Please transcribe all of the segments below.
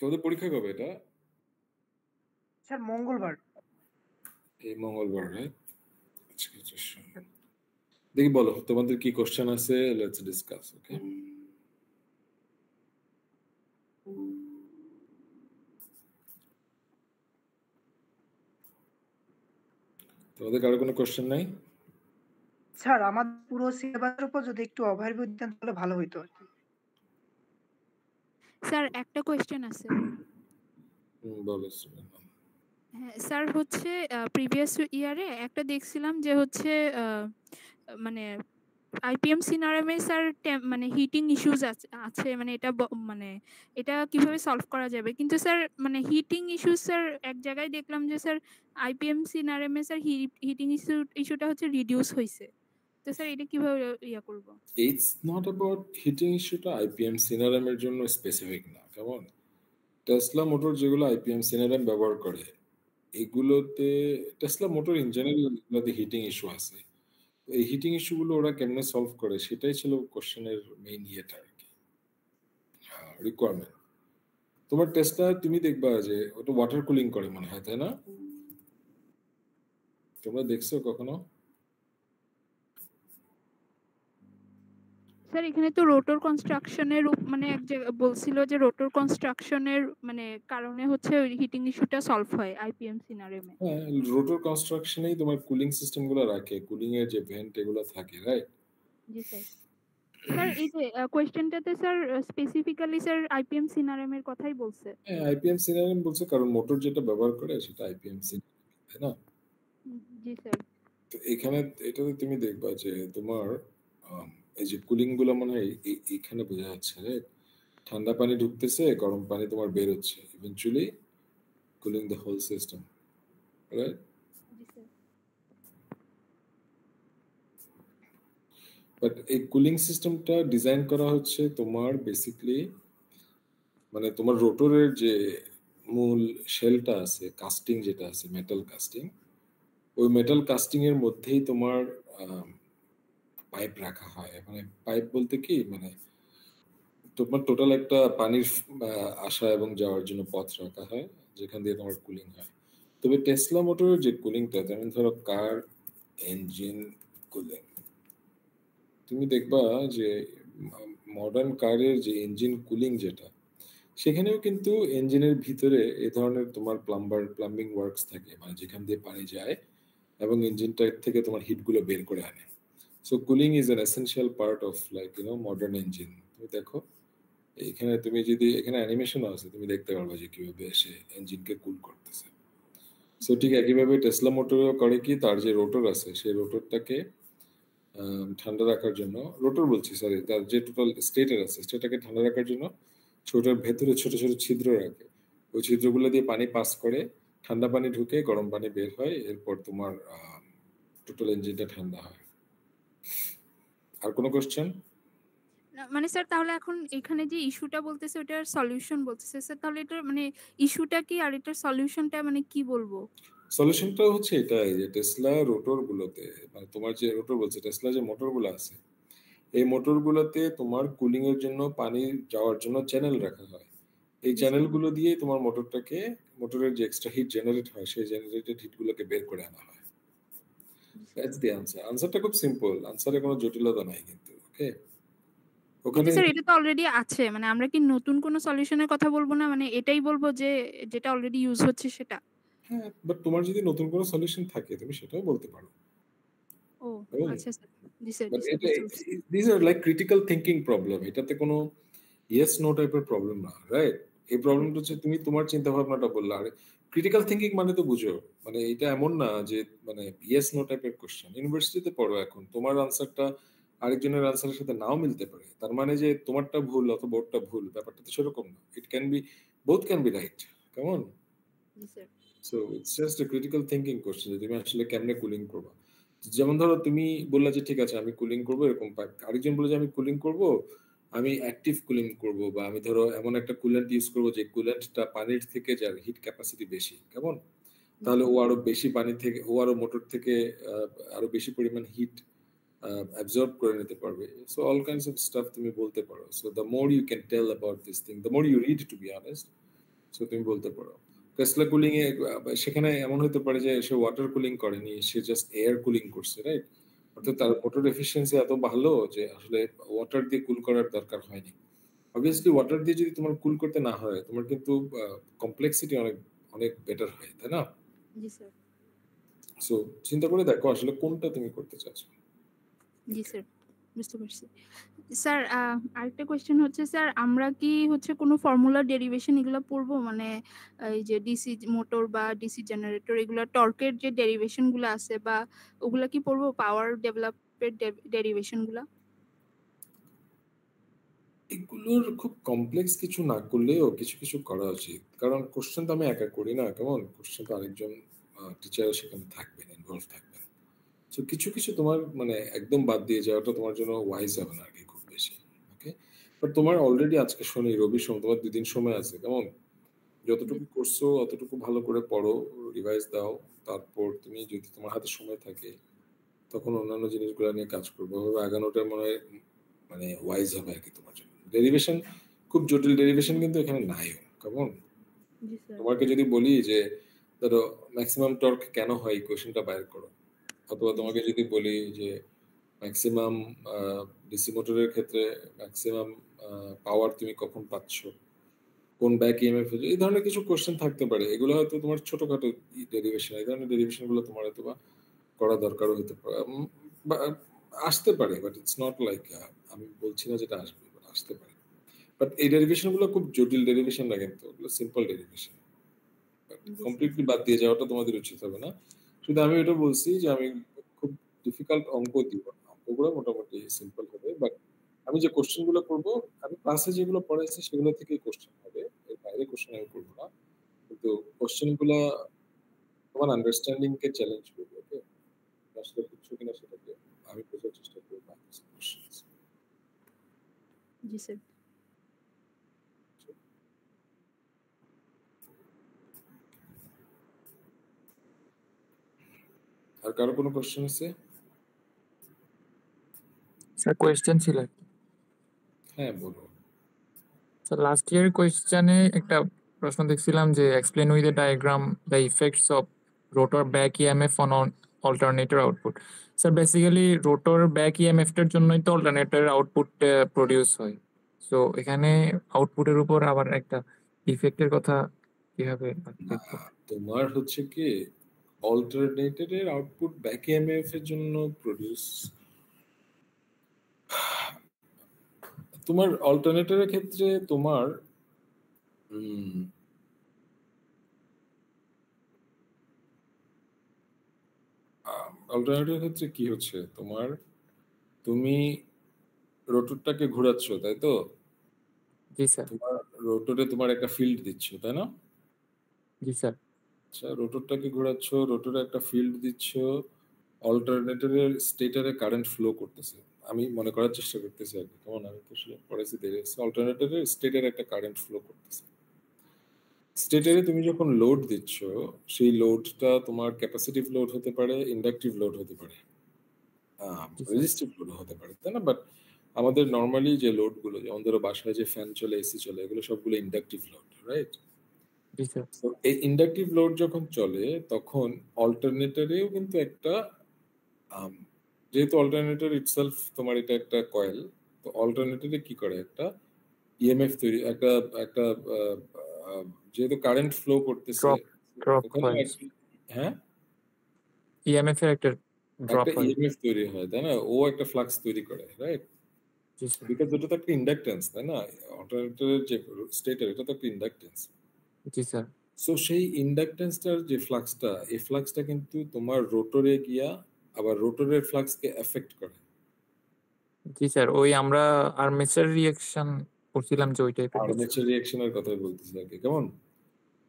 তোদের পরীক্ষা কবে এটা? স্যার মঙ্গলবার। এই মঙ্গলবার, রাইট? দেখি বলো তোমাদের কি কোশ্চেন আছে, লেটস ডিসকাস। ওকে, তোমাদের কারো কোনো কোশ্চেন নাই? স্যার আমাদের পুরো সিলেবাসের উপর যদি একটু ওভারভিউ দিতেন তাহলে ভালো হইতো আর কি। স্যার একটা কোয়েশ্চেন আছে। বলো। হ্যাঁ স্যার, হচ্ছে প্রিভিয়াস ইয়ারে একটা দেখছিলাম যে হচ্ছে মানে আইপিএম সিনারেমে স্যার মানে হিটিং ইস্যুস আছে, মানে এটা মানে এটা কিভাবে সলভ করা যাবে, কিন্তু স্যার মানে হিটিং ইস্যুস স্যার এক জায়গায় দেখলাম যে স্যার আইপিএম সিনারেমে স্যার হিটিং ইস্যুটা হচ্ছে রিডিউস হয়েছে, তো স্যার এটা কিভাবে ইয়া করব? ইটস নট অ্যাবাউট হিটিং ইস্যুটা আইপিএম সিনারেম এর জন্য স্পেসিফিক না, কেমন? টেসলা মোটর যেগুলো আইপিএম সিনারেম ব্যবহার করে এগুলোতে, টেসলা মোটর ইন জেনারেল এগুলোতে হিটিং ইস্যু আছে। এই হিটিং ইস্যুগুলো ওরা কেমনে সলভ করে সেটাই ছিল কোশ্চেনের মেইন ইয়েটা আর কি, রিকোয়ারমেন্ট। তোমার টেসলা তুমি দেখবা যে ওটা ওয়াটার কুলিং করে মনে হয়, তাই না? তোমরা দেখছো কখনো? স্যার এখানে তো রোটর কনস্ট্রাকশনের মানে এক জায়গায় বলছিল যে রোটর কনস্ট্রাকশনের মানে কারণে হচ্ছে ওই হিটিং ইস্যুটা সলভ হয় আইপিএম সিনারেমে। হ্যাঁ, রোটর কনস্ট্রাকশনেই তোমার কুলিং সিস্টেম গুলো রাখে, কুলিং এর যে ভেন্ট এগুলো থাকে, রাইট? জি স্যার। স্যার এই যে কোশ্চেনটাতে স্যার স্পেসিফিক্যালি স্যার আইপিএম সিনারেমের কথাই বলছে। হ্যাঁ, আইপিএম সিনারেম বলছে কারণ মোটর যেটা ব্যবহার করে সেটা আইপিএম সিনারেম, তাই না? জি স্যার। তো এখানে এটাতে তুমি দেখবা যে তোমার এই যে কুলিং গুলো মনে হয় এখানে বোঝা যাচ্ছে, রাইট? ঠান্ডা পানি ঢুকতেছে, গরম পানি তোমার বের হচ্ছে, eventually cooling the whole system, right? জি স্যার। বাট এই কুলিং সিস্টেমটা ডিজাইন করা হচ্ছে তোমার বেসিকলি মানে তোমার রোটরের যে মূল শেলটা আছে, কাস্টিং যেটা আছে, মেটাল কাস্টিং, ওই মেটাল কাস্টিং এর মধ্যেই তোমার পাইপ রাখা হয়। মানে পাইপ বলতে কি, মানে তোমার টোটাল একটা পানির আসা এবং যাওয়ার জন্য পথ রাখা হয় যেখান দিয়ে তোমার কুলিং হয়। তবে টেসলা মোটরের যে কুলিংটা, যেমন ধরো কার ইঞ্জিন কুলিং, তুমি দেখবা যে মডার্ন কারের যে ইঞ্জিন কুলিং যেটা, সেখানেও কিন্তু ইঞ্জিনের ভিতরে এ ধরনের তোমার প্লাম্বিং ওয়ার্কস থাকে, মানে যেখান দিয়ে পানি যায় এবং ইঞ্জিনটা থেকে তোমার হিটগুলো বের করে আনে। So cooling is an essential part of like modern engine. তুমি দেখো এখানে, তুমি যদি এখানে অ্যানিমেশন আছে তুমি দেখতে পারবে যে কিভাবে সে ইঞ্জিনকে কুল করতেছে। সো ঠিক একইভাবে টেসলা মোটরও করে কি, তার যে রোটর আছে সেই রোটরটাকে ঠান্ডা রাখার জন্য, রোটর বলছি সরি, তার যে টোটাল স্টেটার আছে সেটাকে ঠান্ডা রাখার জন্য ছোটার ভেতরে ছোট ছোট ছিদ্র রাখে। ওই ছিদ্রগুলো দিয়ে পানি পাস করে, ঠান্ডা পানি ঢুকে গরম পানি বের হয়, এরপর তোমার টোটাল ইঞ্জিনটা ঠান্ডা হয়। আর কোনো কোশ্চেন? মানে স্যার তাহলে এখন এখানে যে ইস্যুটা বলতেছে ওটার সলিউশন বলতেছে স্যার, তাহলে এটার মানে ইস্যুটা কি আর এটার সলিউশনটা মানে কি বলবো? সলিউশনটা হচ্ছে এটাই যে টেসলা রোটর গুলোতে, মানে তোমার যে রোটর বলছে, টেসলা যে মোটর গুলো আছে এই মোটর গুলোতে তোমার কুলিং এর জন্য পানি যাওয়ার জন্য চ্যানেল রাখা হয়। এই চ্যানেল গুলো দিয়ে তোমার মোটরটাকে, মোটরের যে এক্সট্রা হিট জেনারেট হয় সেই জেনারেটেড হিট গুলোকে বের করে আনা হয়। That's the answer. আনসারটা খুব সিম্পল, আনসারে কোনো জটিলতা নাই কিন্তু। ওকে, ওখানে স্যার এটা তো অলরেডি আছে, মানে আমরা কি নতুন কোনো সলিউশনের কথা বলবো না, মানে এটাই বলবো যে যেটা অলরেডি ইউজ হচ্ছে সেটা? হ্যাঁ, বাট তোমার যদি নতুন কোনো সলিউশন থাকে তুমি সেটাও বলতে পারো। ও আচ্ছা স্যার। জি স্যার, বাট এটা, this are like critical thinking problem, এটাতে কোনো ইয়েস নো টাইপের প্রবলেম না, রাইট? এই প্রবলেমটা হচ্ছে তুমি তোমার চিন্তা ভাবনাটা বললা, আর ক্রিটিক্যাল থিঙ্কিং মানে তো বুঝো, মানে এটা এমন না যে মানে ইয়েস নো টাইপের কোশ্চেন। ইউনিভার্সিটিতে পড়ো এখন, তোমার আনসারটা আরেকজনের আনসারের সাথে নাও মিলতে পারে, তার মানে যে তোমারটা ভুল অথবা ওরটা ভুল, ব্যাপারটা তো সেরকম না। It can be, both can be right, কেমন? So it's just a critical thinking question যে তুমি আসলে কেমনে কুলিং করবা। যেমন ধরো তুমি বললা যে ঠিক আছে আমি কুলিং করবো এরকম পাইপ, আরেকজন বলে যে আমি কুলিং করব, আমি অ্যাক্টিভ কুলিং করব, বা আমি ধরো এমন একটা কুলেন্ট ইউজ করব যে কুলেন্টটা পানির থেকে যার হিট ক্যাপাসিটি বেশি, কেমন? তাহলে ও আরো বেশি পানি থেকে, ও আরো মোটর থেকে আরো বেশি পরিমাণ হিট অ্যাবজর্ব করে নিতে পারবে। So all kinds of stuff তুমি বলতে পারো। So the more you can tell about this thing, the more you read, to be honest, so তুমি বলতে পারো টেসলা কুলিং এ সেখানে এমন হতে পারে যে সে ওয়াটার কুলিং করেনি, সে জাস্ট এয়ার কুলিং করছে, রাইট? অর্থাৎ তার মোটর এফিসিয়েন্সি এত ভালো যে আসলে ওয়াটার দিয়ে কুল করার দরকার হয়নি। অবভিয়াসলি ওয়াটার দিয়ে যদি তোমার কুল করতে না হয়, তোমার কিন্তু কমপ্লেক্সিটি অনেক অনেক বেটার হয়, তাই না? জি স্যার। সো চিন্তা করে দেখো আসলে কোনটা তুমি করতে চাচ্ছো। জি স্যার, বুঝতে পারছি। স্যার আরেকটা কোয়েশ্চেন হচ্ছে স্যার, আমরা কি হচ্ছে কোনো ফর্মুলা ডেরিভেশন এগুলো পড়বো? মানে এই যে ডিসি মোটর বা ডিসি জেনারেটর এগুলা টর্কের যে ডেরিভেশন গুলো আছে বা ওগুলা কি পড়বো, পাওয়ার ডেভেলপের ডেরিভেশন গুলা? এগুলোর খুব কমপ্লেক্স কিছু না করলেও কিছু কিছু করা উচিত, কারণ কোশ্চেন তো আমি একা করি না, কেমন? কোশ্চেন তো আরেকজন টিচার সেখানে থাকবেন, ইনভলভ থাকবেন। তো কিছু কিছু তোমার মানে একদম বাদ দিয়ে যাওয়াটা তোমার জন্য ওয়াইজ হবে না আর কি, খুব বেশি। ওকে, বাট তোমার অলরেডি আজকে শনি রবি সোম তোমার 2 দিন সময় আছে, কেমন? যতটুকু করছো অতটুকু ভালো করে পড়ো, রিভাইজ দাও। তারপর তুমি যদি তোমার হাতে সময় থাকে তখন অন্যান্য জিনিসগুলো নিয়ে কাজ করবো, ওভাবে আগানোটা মনে হয় মানে ওয়াইজ হবে আর কি তোমার জন্য। ডেরিভেশন, খুব জটিল ডেরিভেশন কিন্তু এখানে নাই, কেমন? জি স্যার। তোমাকে যদি বলি যে ধরো ম্যাক্সিমাম টর্ক কেন হয় ইকুয়েশনটা বাইর করো, অথবা তোমাকে যদি বলি যে ম্যাক্সিমাম ডিসি মোটরের ক্ষেত্রে ম্যাক্সিমাম পাওয়ার তুমি কখন পাচ্ছ, কোন ব্যাক ইএমএফ, এই ধরনের কিছু কোশ্চেন থাকতে পারে। এগুলো হয়তো তোমার ছোটখাটো ডেরিভেশন, এই ধরনের ডেরিভেশন গুলো তোমার হয়তো বা করা দরকারও হতে পারে, বা আসতে পারে, বাট ইটস নট লাইক, আমি বলছি না যেটা আসবে, বাট আসতে পারে। বাট এই ডেরিভেশন গুলো খুব জটিল ডেরিভেশন না, কিন্তু ওগুলো সিম্পল ডেরিভেশন। কমপ্লিটলি বাদ দিয়ে যাওয়াটা তোমাদের উচিত হবে না। শুধু আমি এটা বলছি যে আমি খুব ডিফিকাল্ট অঙ্ক দিব না, অঙ্কগুলো মোটামুটি সিম্পল হবে। বাট আমি যে কোশ্চেন গুলো করবো, আমি ক্লাসে যেগুলো পড়াইছি সেগুলো থেকেই কোশ্চেন হবে, এর বাইরে কোশ্চেন আমি করবো না। কিন্তু কোশ্চেন গুলা তোমার আন্ডারস্ট্যান্ডিং কে চ্যালেঞ্জ করবে। ওকে, আসলে বুঝছো কিনা সেটাকে আমি বোঝার চেষ্টা করবো। জি স্যার। আর কারো কোনো কোশ্চেন আছে? স্যার কোয়েশ্চেন ছিল একটা। হ্যাঁ বলো। স্যার লাস্ট ইয়ার কোয়েশ্চেনে একটা প্রশ্ন দেখছিলাম যে explain with a diagram the effects of rotor back EMF on alternator output. Sir basically rotor back ইএমএফটার জন্যই তো অল্টারনেটরের আউটপুট প্রডিউস হয়। সো এখানে আউটপুটের উপর আবার একটা ইফেক্টের কথা কিভাবে দেখবো? তোমার হচ্ছে কি অল্টারনেটরের আউটপুট ব্যাক ইএমএফ এর জন্য প্রডিউস, তোমার অল্টারনেটরের ক্ষেত্রে তোমার অল্টারনেটরের ক্ষেত্রে কি হচ্ছে, তোমার তুমি রোটরটাকে ঘোরাচ্ছ, তাই তো? জি স্যার। তোমার রোটরে তোমার একটা ফিল্ড দিচ্ছ, তাই না? জি স্যার। আচ্ছা, রোটরটাকে ঘোরাচ্ছ, রোটরে একটা ফিল্ড দিচ্ছ, অল্টারনেটরের স্টেটারে কারেন্ট ফ্লো করতেছে। আমি মনে করার চেষ্টা করতেছি আর কি, কেমন? আমি তো আসলে পড়াইছি দেখে, অল্টারনেটরের স্টেটারে একটা কারেন্ট ফ্লো করতেছে। স্টেটারে তুমি যখন লোড দিচ্ছ, সেই লোডটা তোমার ক্যাপাসিটিভ লোড হতে পারে, ইন্ডাকটিভ লোড হতে পারে, রেজিস্টিভ লোড হতে পারে, তাই না? বাট আমাদের নর্মালি যে লোড গুলো, যেমন ধরো বাসায় যে ফ্যান চলে, এসি চলে, এগুলো সবগুলো ইন্ডাকটিভ লোড, রাইট? জি স্যার। তো এই ইন্ডাকটিভ লোড যখন চলে তখন অল্টারনেটরেও কিন্তু একটা যেহেতু অল্টারনেটর ইটসেলফ তোমার এটা একটা কয়েল, তো অল্টারনেটরে কি করে একটা ইএমএফ তৈরি, একটা একটা যেহেতু কারেন্ট ফ্লো করতেছে ড্রপ ওখানে হয়। হ্যাঁ, ইএমএফ এর একটা ড্রপ একটা হয়। ইএমএফ তৈরি হয়, তাই না? ও একটা ফ্লাক্স তৈরি করে, রাইট? জি স্যার। বিকজ ওটা তো একটা ইন্ডাকটেন্স, তাই না? অল্টারনেটরের যে স্টেটার, এটা তো একটা ইন্ডাকটেন্স। জি স্যার। সো সেই ইন্ডাকটেন্সটার যে ফ্লাক্সটা, এই ফ্লাক্সটা কিন্তু তোমার রোটরে গিয়া আবার রোটরের ফ্লাক্সকে এফেক্ট করে। জি স্যার, ওই আমরা আর্মেচার রিঅ্যাকশন করছিলাম যে ওই টাইপের কিছু। আর্মেচার রিঅ্যাকশনের কথাই বলতেছি আর কি, কেমন?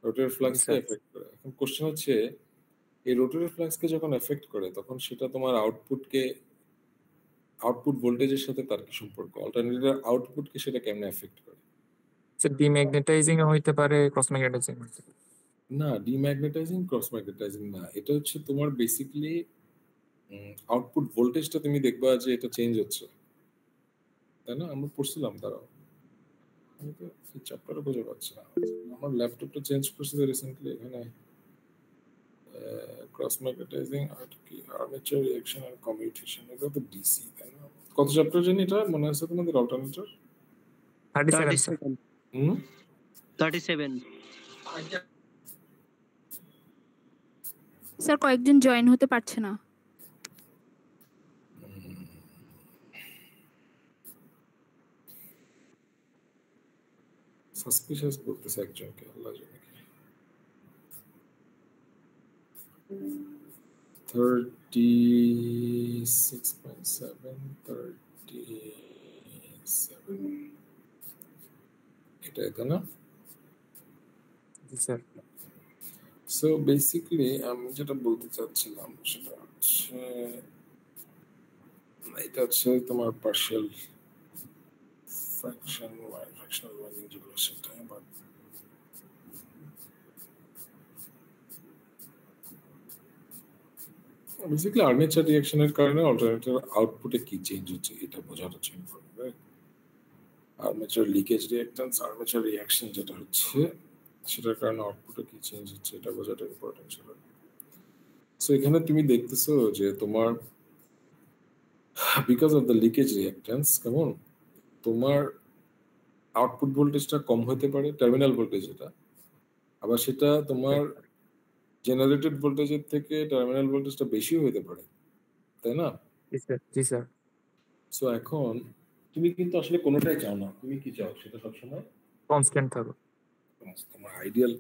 রোটরের ফ্লাক্সকে এফেক্ট করে। এখন কোশ্চেন হচ্ছে এই রোটরের ফ্লাক্সকে যখন এফেক্ট করে তখন সেটা তোমার আউটপুটকে, আউটপুট ভোল্টেজের সাথে তার কি সম্পর্ক, অল্টারনেটর আউটপুটকে সেটা কেমনে এফেক্ট করে? স্যার ডিম্যাগনেটাইজিং হইতে পারে, ক্রস ম্যাগনেটাইজিং হইতে পারে। না, ডিম্যাগনেটাইজিং ক্রস ম্যাগনেটাইজিং না, এটা হচ্ছে তোমার বেসিক্যালি আউটপুট ভোল্টেজটা তুমি দেখবা যে এটা চেঞ্জ হচ্ছে, তাই না? আমরা পড়ছিলাম, দাঁড়াও আমি তো এই চ্যাপ্টারে বুঝে পাচ্ছি না। আমার ল্যাপটপটা চেঞ্জ করছি তো রিসেন্টলি, এখানে ক্রস ম্যাগনেটাইজিং আর কি আর্মেচার রিঅ্যাকশন এন্ড কমিউটেশন, এটা তো ডিসি, তাই না? কত চ্যাপ্টার জানি এটা মনে আছে তোমাদের অল্টারনেটর? 37 স্যার। 37 স্যার কয়েকজন জয়েন হতে পারছে না। সাসপিশিয়াস বলতেছে একজনকে, আল্লাহ জানে কি। 36.7 37 এটা তাই না? জি স্যার। সো বেসিক্যালি আমি যেটা বলতে চাচ্ছিলাম সেটা হচ্ছে এটা হচ্ছে তোমার পার্শিয়াল ফ্র্যাকশনাল ওয়াইন্ডিং যেগুলো সেটা, বাট বেসিক্যালি আর্মেচার রিঅ্যাকশনের কারণে অল্টারনেটর আউটপুটে কি চেঞ্জ হচ্ছে এটা বোঝাটা হচ্ছে important, right? Armature leakage reactance, armature reaction যেটা হচ্ছে সেটার কারণে আউটপুটে কি চেঞ্জ হচ্ছে এটা বোঝাটা ইম্পর্টেন্ট ছিল। সো এখানে তুমি দেখতেছো যে তোমার because of the leakage reactance কেমন তোমার আউটপুট ভোল্টেজটা কম হতে পারে, টার্মিনাল ভোল্টেজ এটা, আবার সেটা তোমার জেনারেটেড ভোল্টেজের থেকে টার্মিনাল ভোল্টেজটা বেশিও হতে পারে, তাই না? জি স্যার। জি স্যার। সো এখন তুমি কিন্তু আসলে কোনোটাই চাও না, তুমি কি চাও সেটা সবসময় কনস্ট্যান্ট থাকো। তোমার আইডিয়াল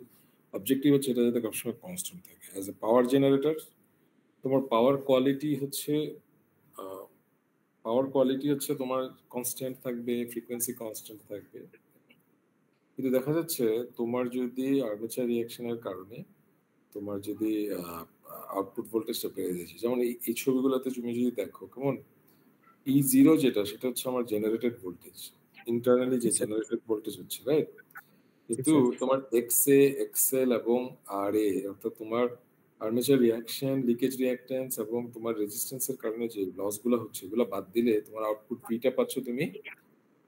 অবজেক্টিভ হচ্ছে এটা যাতে সবসময় কনস্ট্যান্ট থাকে। অ্যাজ এ পাওয়ার জেনারেটর তোমার পাওয়ার কোয়ালিটি হচ্ছে তোমার কনস্ট্যান্ট থাকবে, ফ্রিকোয়েন্সি কনস্ট্যান্ট থাকবে। কিন্তু দেখা যাচ্ছে তোমার যদি আর্মেচার রিঅ্যাকশনের কারণে তোমার যদি আউটপুট ভোল্টেজটা বেড়ে যাচ্ছে, যেমন এই ছবিগুলোতে তুমি যদি দেখো কেমন E0 যেটা সেটা হচ্ছে আমার জেনারেটেড ভোল্টেজ, ইন্টারনালি যে জেনারেটেড ভোল্টেজ হচ্ছে, রাইট? কিন্তু তোমার এক্সএ, এক্সএল এবং আরএ অর্থাৎ তোমার আর্মেচার রিঅ্যাকশন, লিকেজ রিঅ্যাকট্যান্স এবং তোমার রেজিস্ট্যান্সের কারণে যে লসগুলো হচ্ছে এগুলো বাদ দিলে তোমার আউটপুট ভিটা পাচ্ছ তুমি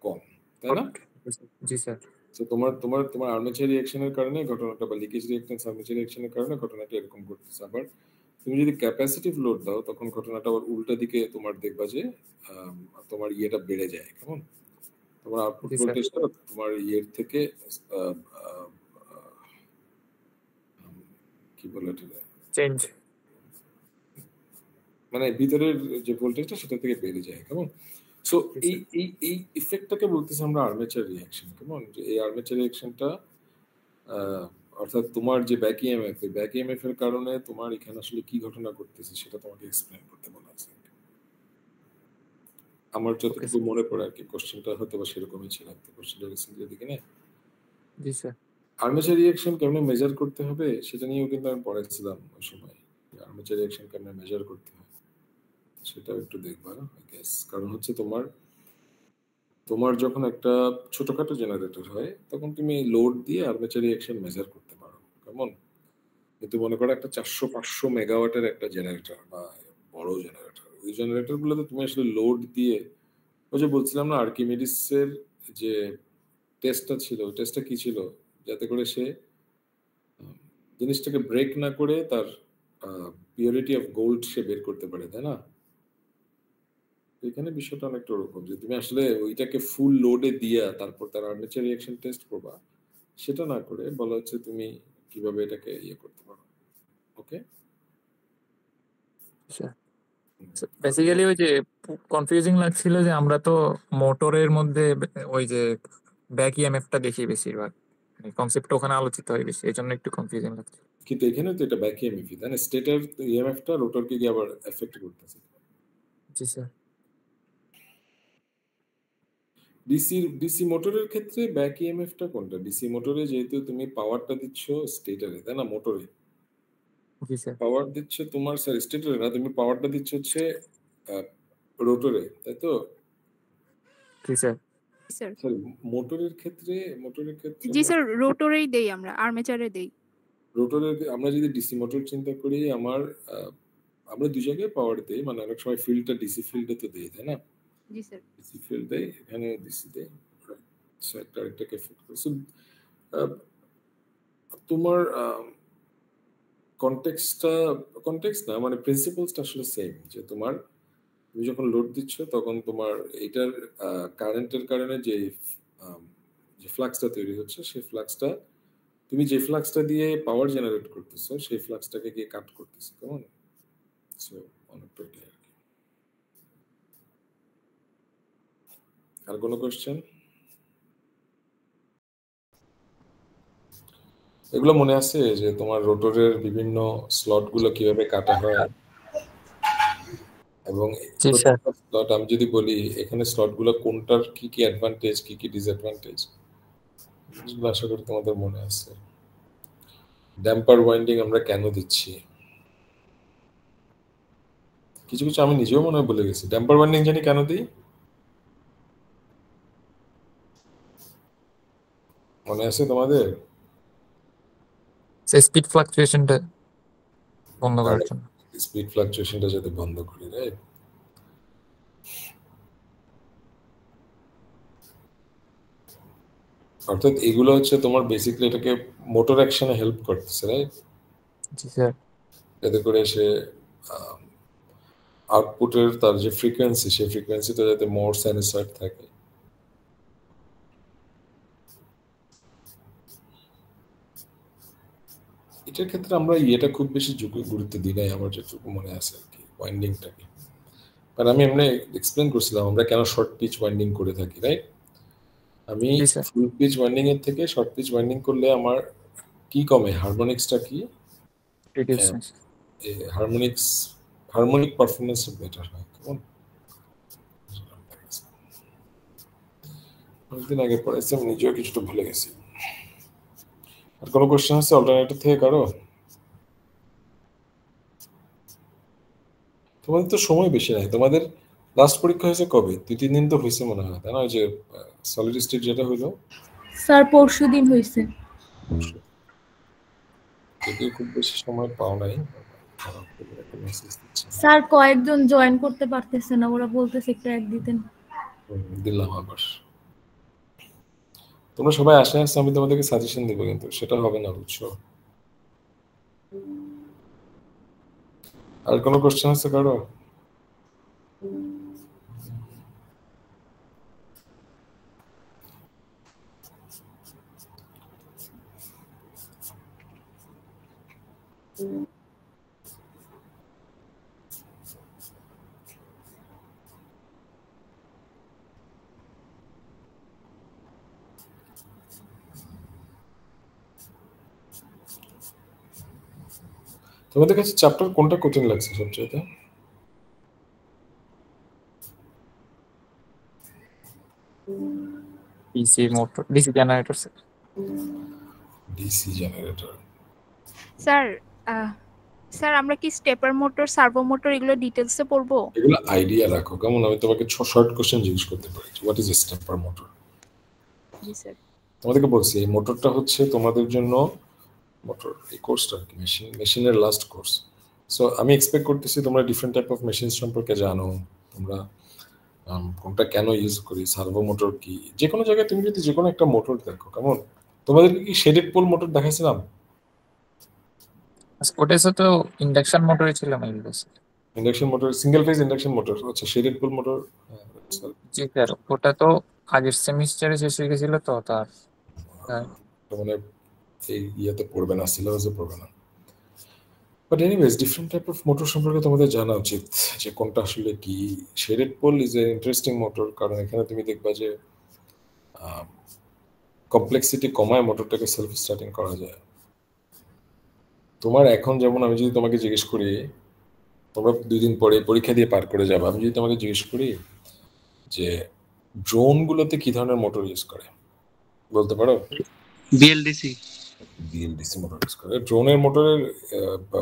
কম, তাই না? জি স্যার। তো তোমার আর্মেচার রিঅ্যাকশনের কারণে ঘটনাটা বা লিকেজ রিঅ্যাকট্যান্স আর্মেচার রিঅ্যাকশনের কারণে ঘটনাটা এরকম ঘটতেছে। আবার তুমি যদি ক্যাপাসিটিভ লোড দাও তখন ঘটনাটা আবার উল্টা দিকে তোমার দেখবা যে তোমার ইয়েটা বেড়ে যায়, কেমন তোমার আউটপুট ভোল্টেজটা তোমার ইয়ের থেকে কি বলে চেঞ্জ, মানে ভিতরের যে ভোল্টেজটা সেটা থেকে বেড়ে যায়, কেমন? সো এই ইফেক্টটাকে বলতেছি আমরা আর্মেচার রিঅ্যাকশন, কেমন? যে এই আর্মেচার রিঅ্যাকশনটা অর্থাৎ তোমার যে ব্যাক ইএমএফ, এই ব্যাক ইএমএফ এর কারণে তোমার এখানে আসলে কি ঘটনা ঘটতেছে সেটা তোমাকে এক্সপ্লেইন করতে বলা আছে। আমার যতটুকু মনে পড়ে আর কি কোশ্চেনটা হয়তো বা সেরকমই ছিল, তো কোশ্চেনটা রিসেন্টলি দিকে না। জি স্যার। আর্মেচার রিঅ্যাকশন কেমনে মেজার করতে হবে সেটা নিয়েও কিন্তু আমি পড়াইছিলাম ওই সময়, আর্মেচার রিঅ্যাকশন কেমনে মেজার করতে হয় সেটাও একটু দেখবা, আই গেস। কারণ হচ্ছে তোমার যখন একটা ছোটখাটো জেনারেটর হয় তখন তুমি লোড দিয়ে আর্মেচার রিঅ্যাকশন মেজার করতে পারো, কেমন? কিন্তু মনে করো একটা 400-500 মেগাওয়াটের একটা জেনারেটর বা বড় জেনারেটর, ওই জেনারেটর গুলোতে তুমি আসলে লোড দিয়ে, ওই যে বলছিলাম না আর্কিমিডিসের যে টেস্টটা ছিল, ওই টেস্টটা কি ছিল? যাতে করে সে জিনিসটাকে ব্রেক না করে তার পিওরিটি অফ গোল্ড সে বের করতে পারে, তাই না? এখানে বিষয়টা অনেকটা ওরকম যে তুমি আসলে ওইটাকে ফুল লোডে দিয়া তারপর তার আর্মেচার রিঅ্যাকশন টেস্ট করবা, সেটা না করে বলা হচ্ছে তুমি কিভাবে এটাকে ইয়ে করতে পারো। ওকে বেসিক্যালি ওই যে কনফিউজিং লাগছিল যে আমরা তো মোটরের মধ্যে ওই যে ব্যাক ইএমএফটা দেখি বেশিরভাগ, কনসেপ্ট ওখানে আলোচিত হয় বেশি, এই জন্য একটু কনফিউজিং লাগছে। কিন্তু এখানে তো এটা ব্যাক ইএমএফ, তাই না? স্টেটর ইএমএফটা রোটরকে গিয়ে আবার এফেক্ট করতেছে। জি স্যার। ডিসি মোটরের ক্ষেত্রে ব্যাক ইএমএফটা কোনটা? ডিসি মোটরে যেহেতু তুমি পাওয়ারটা দিচ্ছ স্টেটরে, তাই না? মোটরে জি স্যার। পাওয়ার দিচ্ছে তোমার, স্যার স্টেটরে না, তুমি পাওয়ারটা দিচ্ছ হচ্ছে রোটরে, তাই তো? জি স্যার। স্যার স্যার মোটরের ক্ষেত্রে জি স্যার রোটরেই দেই, আমরা আর্মেচারে দেই। রোটরের আমরা যদি ডিসি মোটর চিন্তা করি, আমরা দুই জায়গায় পাওয়ার দেই, মানে অনেক সময় ফিল্ডটা ডিসি ফিল্ডে তো দেই, তাই না? জি স্যার। ডিসি ফিল্ড দেই, এখানে ডিসি দেই। সো একটা আরেকটাকে এফেক্ট করে। সো তোমার কনটেক্সট না, মানে প্রিন্সিপালসটা আসলে সেম, যে তুমি যখন লোড দিচ্ছ তখন তোমার এটার কারেন্টের কারণে যে ফ্লাক্সটা তৈরি হচ্ছে, সেই ফ্লাক্সটা তুমি যে ফ্লাক্সটা দিয়ে পাওয়ার জেনারেট করতেছো সেই ফ্লাক্সটাকে গিয়ে কাট করতেছো, কেমন? সো অনেকটা এটাই আর কি। আর কোনো কোশ্চেন? এগুলো মনে আছে যে তোমার রোটরের বিভিন্ন স্লট গুলো কিভাবে কাটা হয়, এবং জি স্যার। প্রত্যেকটা স্লট আমি যদি বলি এখানে স্লট গুলো কোনটার কি কি অ্যাডভান্টেজ কি কি ডিসঅ্যাডভান্টেজ, এগুলো আশা করি তোমাদের মনে আছে। ড্যাম্পার ওয়াইন্ডিং আমরা কেন দিচ্ছি, কিছু কিছু আমি নিজেও মনে হয় বলে গেছি। ড্যাম্পার ওয়াইন্ডিং জানি কেন দিই, মনে আছে তোমাদের? স্পিড ফ্লাকচুয়েশনটা বন্ধ করার জন্য। স্পিড ফ্লাকচুয়েশনটা যাতে বন্ধ করি, রাইট? অর্থাৎ এগুলো হচ্ছে তোমার বেসিক্যালি এটাকে মোটর অ্যাকশনে হেল্প করতেছে, রাইট? জি স্যার। যাতে করে সে আউটপুটের তার যে ফ্রিকোয়েন্সি সেই ফ্রিকোয়েন্সিটা যাতে মোর সাইনোসয়েড থাকে। এটার ক্ষেত্রে আমরা ইয়েটা খুব বেশি গুরুত্ব দিই নাই, আমার যেটুকু মনে আছে আর কি, ওয়াইন্ডিংটাকে। কারণ আমি এমনি এক্সপ্লেন করছিলাম আমরা কেন শর্ট পিচ ওয়াইন্ডিং করে থাকি, রাইট? আমি জি স্যার। ফুল পিচ ওয়াইন্ডিং এর থেকে শর্ট পিচ ওয়াইন্ডিং করলে আমার কি কমে, হারমোনিক্সটা কি, রিডিউসেন্স। হারমোনিক পারফরমেন্স বেটার হয়, কেমন? অনেকদিন আগে পড়াইছি, আমি নিজেও কিছুটা ভুলে গেছি। আর কোনো কোশ্চেন আছে অল্টারনেটিভ থেকে কারো? তোমাদের তো সময় বেশি নাই, তোমাদের লাস্ট পরীক্ষা হয়েছে কবে? 2-3 দিন তো হয়েছে মনে হয়, তাই না? ওই যে সলিড স্টেট যেটা হইলো স্যার পরশুদিন হয়েছে। যদিও খুব বেশি সময় পাও নাই। স্যার কয়েকজন জয়েন করতে পারতেছে না, ওরা বলতেছে একটু অ্যাড দিতেন। দিলাম আবার। তোমরা সবাই আসে আসছে, আমি তোমাদেরকে সাজেশন দিব, কিন্তু সেটা হবে না, বুঝছো? আর কোনো কোশ্চেন আছে কারো? তোমাদের কাছে চ্যাপ্টার কোনটা কঠিন লাগছে সবচেয়ে? DC motor, DC generator sir. DC generator. Sir sir আমরা কি স্টেপার মোটর, সার্ভো মোটর এগুলো ডিটেইলসে পড়বো? এগুলো আইডিয়া রাখো, কেমন? আমি তোমাকে শর্ট কোশ্চেন জিজ্ঞেস করতে পারি, what is a stepper motor? G sir. তোমাদেরকে বলছি এই মোটরটা হচ্ছে তোমাদের জন্য, মোটর এই কোর্সটা কি মেশিনের লাস্ট কোর্স। সো আমি এক্সপেক্ট করতেছি তোমরা ডিফারেন্ট টাইপ অফ মেশিন সম্পর্কে জানো, তোমরা কোনটা কেন ইউজ করি, সার্ভো মোটর কি। যে কোনো জায়গায় তুমি যদি যে কোনো একটা মোটর দেখো, কেমন? তোমাদেরকে কি শেডেড পোল মোটর দেখাইছিলাম? ওটা তো ইন্ডাকশন মোটরই ছিল maybe. Induction motor, single phase induction motor, আচ্ছা শেডেড পোল মোটর। জি স্যার, ওটা তো আগের সেমিস্টারে শেষ হয়ে গেছিল তো, তার মানে এই ইয়েতে পড়বে না, সিলেবাসে পড়বে না। But anyways different type of motor সম্পর্কে তোমাদের জানা উচিত, যে কোনটা আসলে কি। Shaded pole is a interesting motor, কারণ এখানে তুমি দেখবা যে কমপ্লেক্সিটি কমায় মোটরটাকে সেলফ স্টার্টিং করা যায়। তোমার এখন যেমন আমি যদি তোমাকে জিজ্ঞেস করি, তোমরা 2 দিন পরে পরীক্ষা দিয়ে পার করে যাবে, আমি যদি তোমাকে জিজ্ঞেস করি যে ড্রোনগুলোতে কি ধরনের মোটর ইউজ করে, বলতে পারো? বিএলডিসি। বিএলডিসি মোটর ইউজ করে। ড্রোনের মোটরের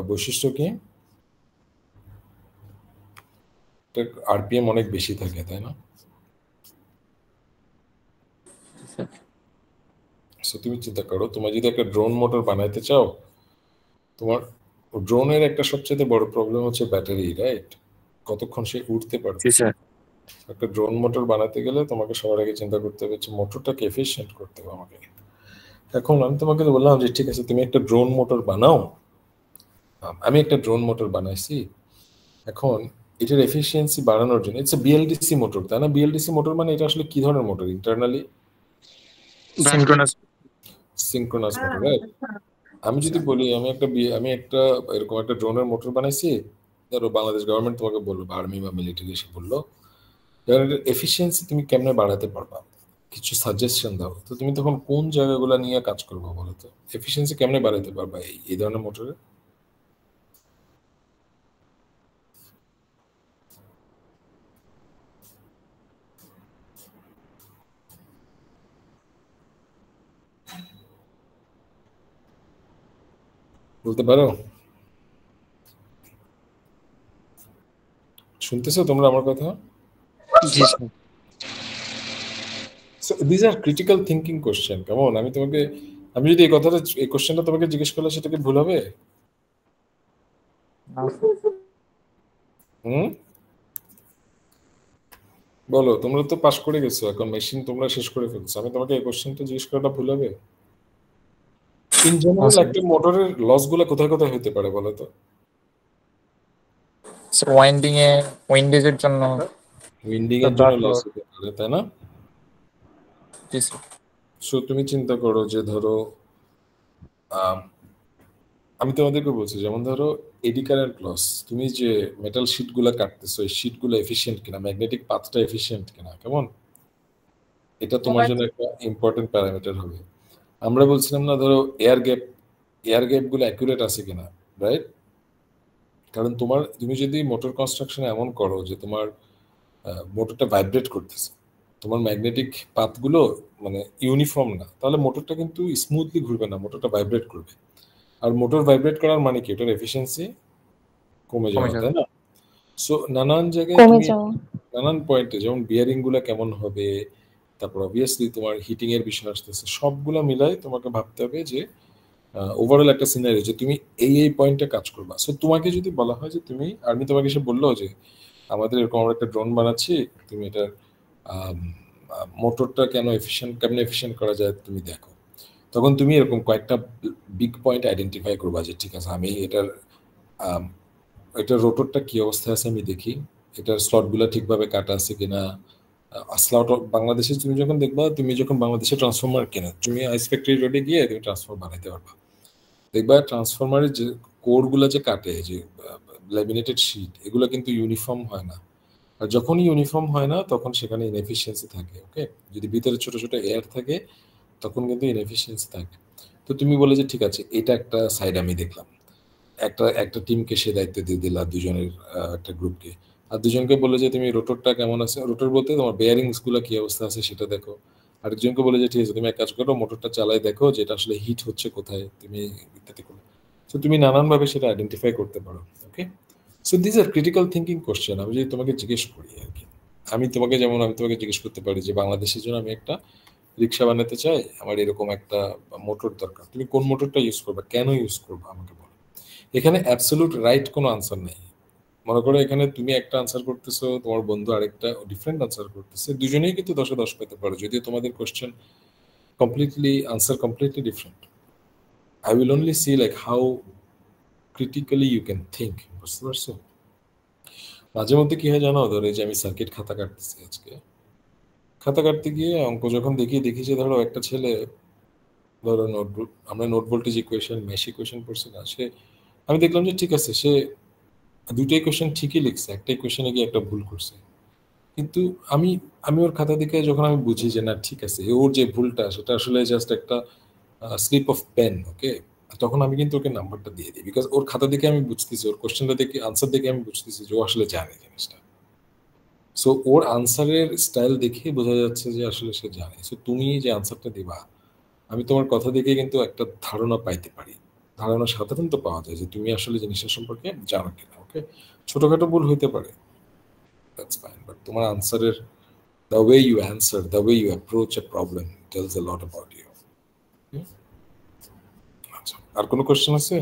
বৈশিষ্ট্য কি? আরপিএম অনেক বেশি থাকে, তাই না? সো তুমি চিন্তা করো, তোমার যদি একটা ড্রোন মোটর বানাইতে চাও, তোমার ড্রোনের একটা সবচেয়ে বড় প্রবলেম হচ্ছে ব্যাটারি, রাইট? কতক্ষণ সে উঠতে পারবে। জি স্যার। একটা ড্রোন মোটর বানাতে গেলে তোমাকে সবার আগে চিন্তা করতে হবে যে মোটরটাকে এফিশিয়েন্ট করতে হবে আমাকে। এখন আমি তোমাকে বললাম যে ঠিক আছে তুমি একটা ড্রোন মোটর বানাও, আমি একটা ড্রোন মোটর বানাইছি। এখন এটার এফিসিয়েন্সি বাড়ানোর জন্য ইটস বিএলডিসি মোটর, তাই না? বিএলডিসি মোটর মানে এটা আসলে কি ধরনের motor? Internally synchronous. Synchronous motor, right? আমি যদি বলি আমি একটা এরকম একটা ড্রোনের মোটর বানাইছি, ধরো বাংলাদেশ গভর্নমেন্ট তোমাকে বললো বা আর্মি বা মিলিটারি এসে বললো এফিসিয়েন্সি তুমি কেমনে বাড়াতে পারবা, কিছু সাজেশন দাও, তো তুমি তখন কোন জায়গাগুলো নিয়ে কাজ করবো বলো তো? এফিসিয়েন্সি কেমনে বাড়াতে পারবা এই ধরনের মোটরে? বলতে পারো? শুনতেছো তোমরা আমার কথা? জি sir. So these are critical thinking question. কেমন? আমি যদি এই কোশ্চেনটা তোমাকে জিজ্ঞেস করলে সেটা কি ভুল হবে? বলো, তোমরা তো পাস করে গেছো, এখন মেশিন তোমরা শেষ করে ফেলছো, আমি তোমাকে এই কোশ্চেনটা জিজ্ঞেস করাটা ভুল হবে? ইন জেনারেল একটা মোটরের লস গুলা কোথায় কোথায় হতে পারে বলো তো? উইন্ডেজ এর জন্য লস হতে পারে, তাই না? সো তুমি চিন্তা করো যে ধরো আমি তোমাদেরকে বলছি, যেমন ধরো এডি কারেন্ট লস, তুমি যে মেটাল শিট গুলা কাটতেছো এই শিট গুলো এফিশিয়েন্ট কিনা, ম্যাগনেটিক পাথটা এফিশিয়েন্ট কিনা, কেমন? এটা তোমার জন্য একটা ইম্পর্টেন্ট প্যারামিটার হবে। আমরা বলছিলাম না ধরো এয়ার গ্যাপ গুলো অ্যাকুরেট আছে কিনা, রাইট? কারণ তুমি যদি মোটর কনস্ট্রাকশন এমন করো যে তোমার মোটরটা ভাইব্রেট করতেছে, তোমার ম্যাগনেটিক পাথগুলো মানে ইউনিফর্ম না, তাহলে মোটরটা কিন্তু স্মুথলি ঘুরবে না, মোটরটা ভাইব্রেট করবে। আর মোটর ভাইব্রেট করার মানে কি? ওটার এফিসিয়েন্সি কমে যাওয়া, তাই না? সো নানান জায়গায় নানান পয়েন্টে, যেমন বিয়ারিং গুলা কেমন হবে, তারপর অবভিয়াসলি তোমার হিটিং এর বিষয় আসতেছে, সবগুলা মিলাই তোমাকে ভাবতে হবে যে ওভারঅল একটা সিনারি যে তুমি এই পয়েন্টে কাজ করবা। সো তোমাকে যদি বলা হয় যে তুমি, আর্মি তোমাকে এসে বললো যে আমাদের এরকম আমরা একটা ড্রোন বানাচ্ছি, তুমি এটার মোটরটা কেমন এফিশিয়েন্ট করা যায় তুমি দেখো, তখন তুমি এরকম কয়েকটা বিগ পয়েন্ট আইডেন্টিফাই করবা যে ঠিক আছে আমি এটার রোটরটা কি অবস্থায় আছে আমি দেখি, এটার স্লটগুলো ঠিকভাবে কাটা আছে কিনা। স্লট বাংলাদেশে তুমি যখন বাংলাদেশে ট্রান্সফরমার কেনো, তুমি আইস ফ্যাক্টরি রোডে গিয়ে তুমি ট্রান্সফরমার বানাইতে পারবা, দেখবা ট্রান্সফরমারের যে কোরগুলো যে কাটে, যে ল্যামিনেটেড শিট, এগুলো কিন্তু ইউনিফর্ম হয় না। আর যখনই ইউনিফর্ম হয় না তখন সেখানে ইনএফিসিয়েন্সি থাকে। ওকে, যদি ভিতরে ছোট ছোট এয়ার থাকে তখন কিন্তু ইনএফিসিয়েন্সি থাকে। তো তুমি বলে যে ঠিক আছে এটা একটা সাইড আমি দেখলাম, একটা টিমকে সে দায়িত্ব দিয়ে দিলা, দুজনের একটা গ্রুপকে, আর দুজনকে বলে যে তুমি রোটরটা কেমন আছে, রোটর বলতে তোমার বেয়ারিংস গুলো কি অবস্থা আছে সেটা দেখো। আরেকজনকে বলে যে ঠিক আছে তুমি এক কাজ করো, মোটরটা চালাই দেখো যে এটা আসলে হিট হচ্ছে কোথায়, তুমি ইত্যাদি করো। সো তুমি নানানভাবে সেটা আইডেন্টিফাই করতে পারো। Okay, so this are critical thinking question. আমি যদি তোমাকে জিজ্ঞেস করি আর কি, আমি তোমাকে জিজ্ঞেস করতে পারি যে বাংলাদেশের জন্য আমি একটা রিক্সা বানাতে চাই, আমার এরকম একটা মোটর দরকার, তুমি কোন মোটরটা ইউজ করবা, কেন ইউজ করবা আমাকে বলো। এখানে অ্যাবসলিউট রাইট কোনো আনসার নেই। মনে করো এখানে তুমি একটা আনসার করতেছো, তোমার বন্ধু আরেকটা ডিফারেন্ট আনসার করতেছে, দুজনেই কিন্তু 10-এ 10 পেতে পারো, যদিও তোমাদের question completely different. I will only see like how critically you can think, বুঝতে পারছো? মাঝে মধ্যে কি হয় জানো, ধরো এই যে আমি সার্কিট খাতা কাটতেছি, আজকে খাতা কাটতে গিয়ে অঙ্ক যখন দেখি যে ধরো একটা ছেলে, ধরো আমরা note voltage equation, mesh equation পড়ছি না, আমি দেখলাম যে ঠিক আছে সে দুটো ইকুয়েশন ঠিকই লিখছে, একটা ইকুয়েশনে গিয়ে একটা ভুল করছে, কিন্তু আমি ওর খাতা দেখে যখন আমি বুঝি যে না ঠিক আছে ওর যে ভুলটা সেটা আসলে জাস্ট একটা স্লিপ অফ পেন, ওকে, তখন আমি কিন্তু ওকে নাম্বারটা দিয়ে দিই, বিকজ ওর খাতা দেখে আমি বুঝতেছি, ওর কোশ্চেনটা দেখে, আনসার দেখে আমি বুঝতেছি যে ও আসলে জানে জিনিসটা। সো ওর আনসারের স্টাইল দেখে বোঝা যাচ্ছে যে আসলে সে জানে। সো তুমি যে আনসারটা দিবা, আমি তোমার কথা দেখে কিন্তু একটা ধারণা পাইতে পারি, ধারণা সাধারণত পাওয়া যায় যে তুমি আসলে জিনিসটা সম্পর্কে জানো কিনা। ওকে, ছোটখাটো ভুল হইতে পারে, দ্যাটস ফাইন, বাট তোমার আনসারের the way you answer, the way you approach a problem tells a lot about you. আচ্ছা, আর কোনো কোশ্চেন আছে?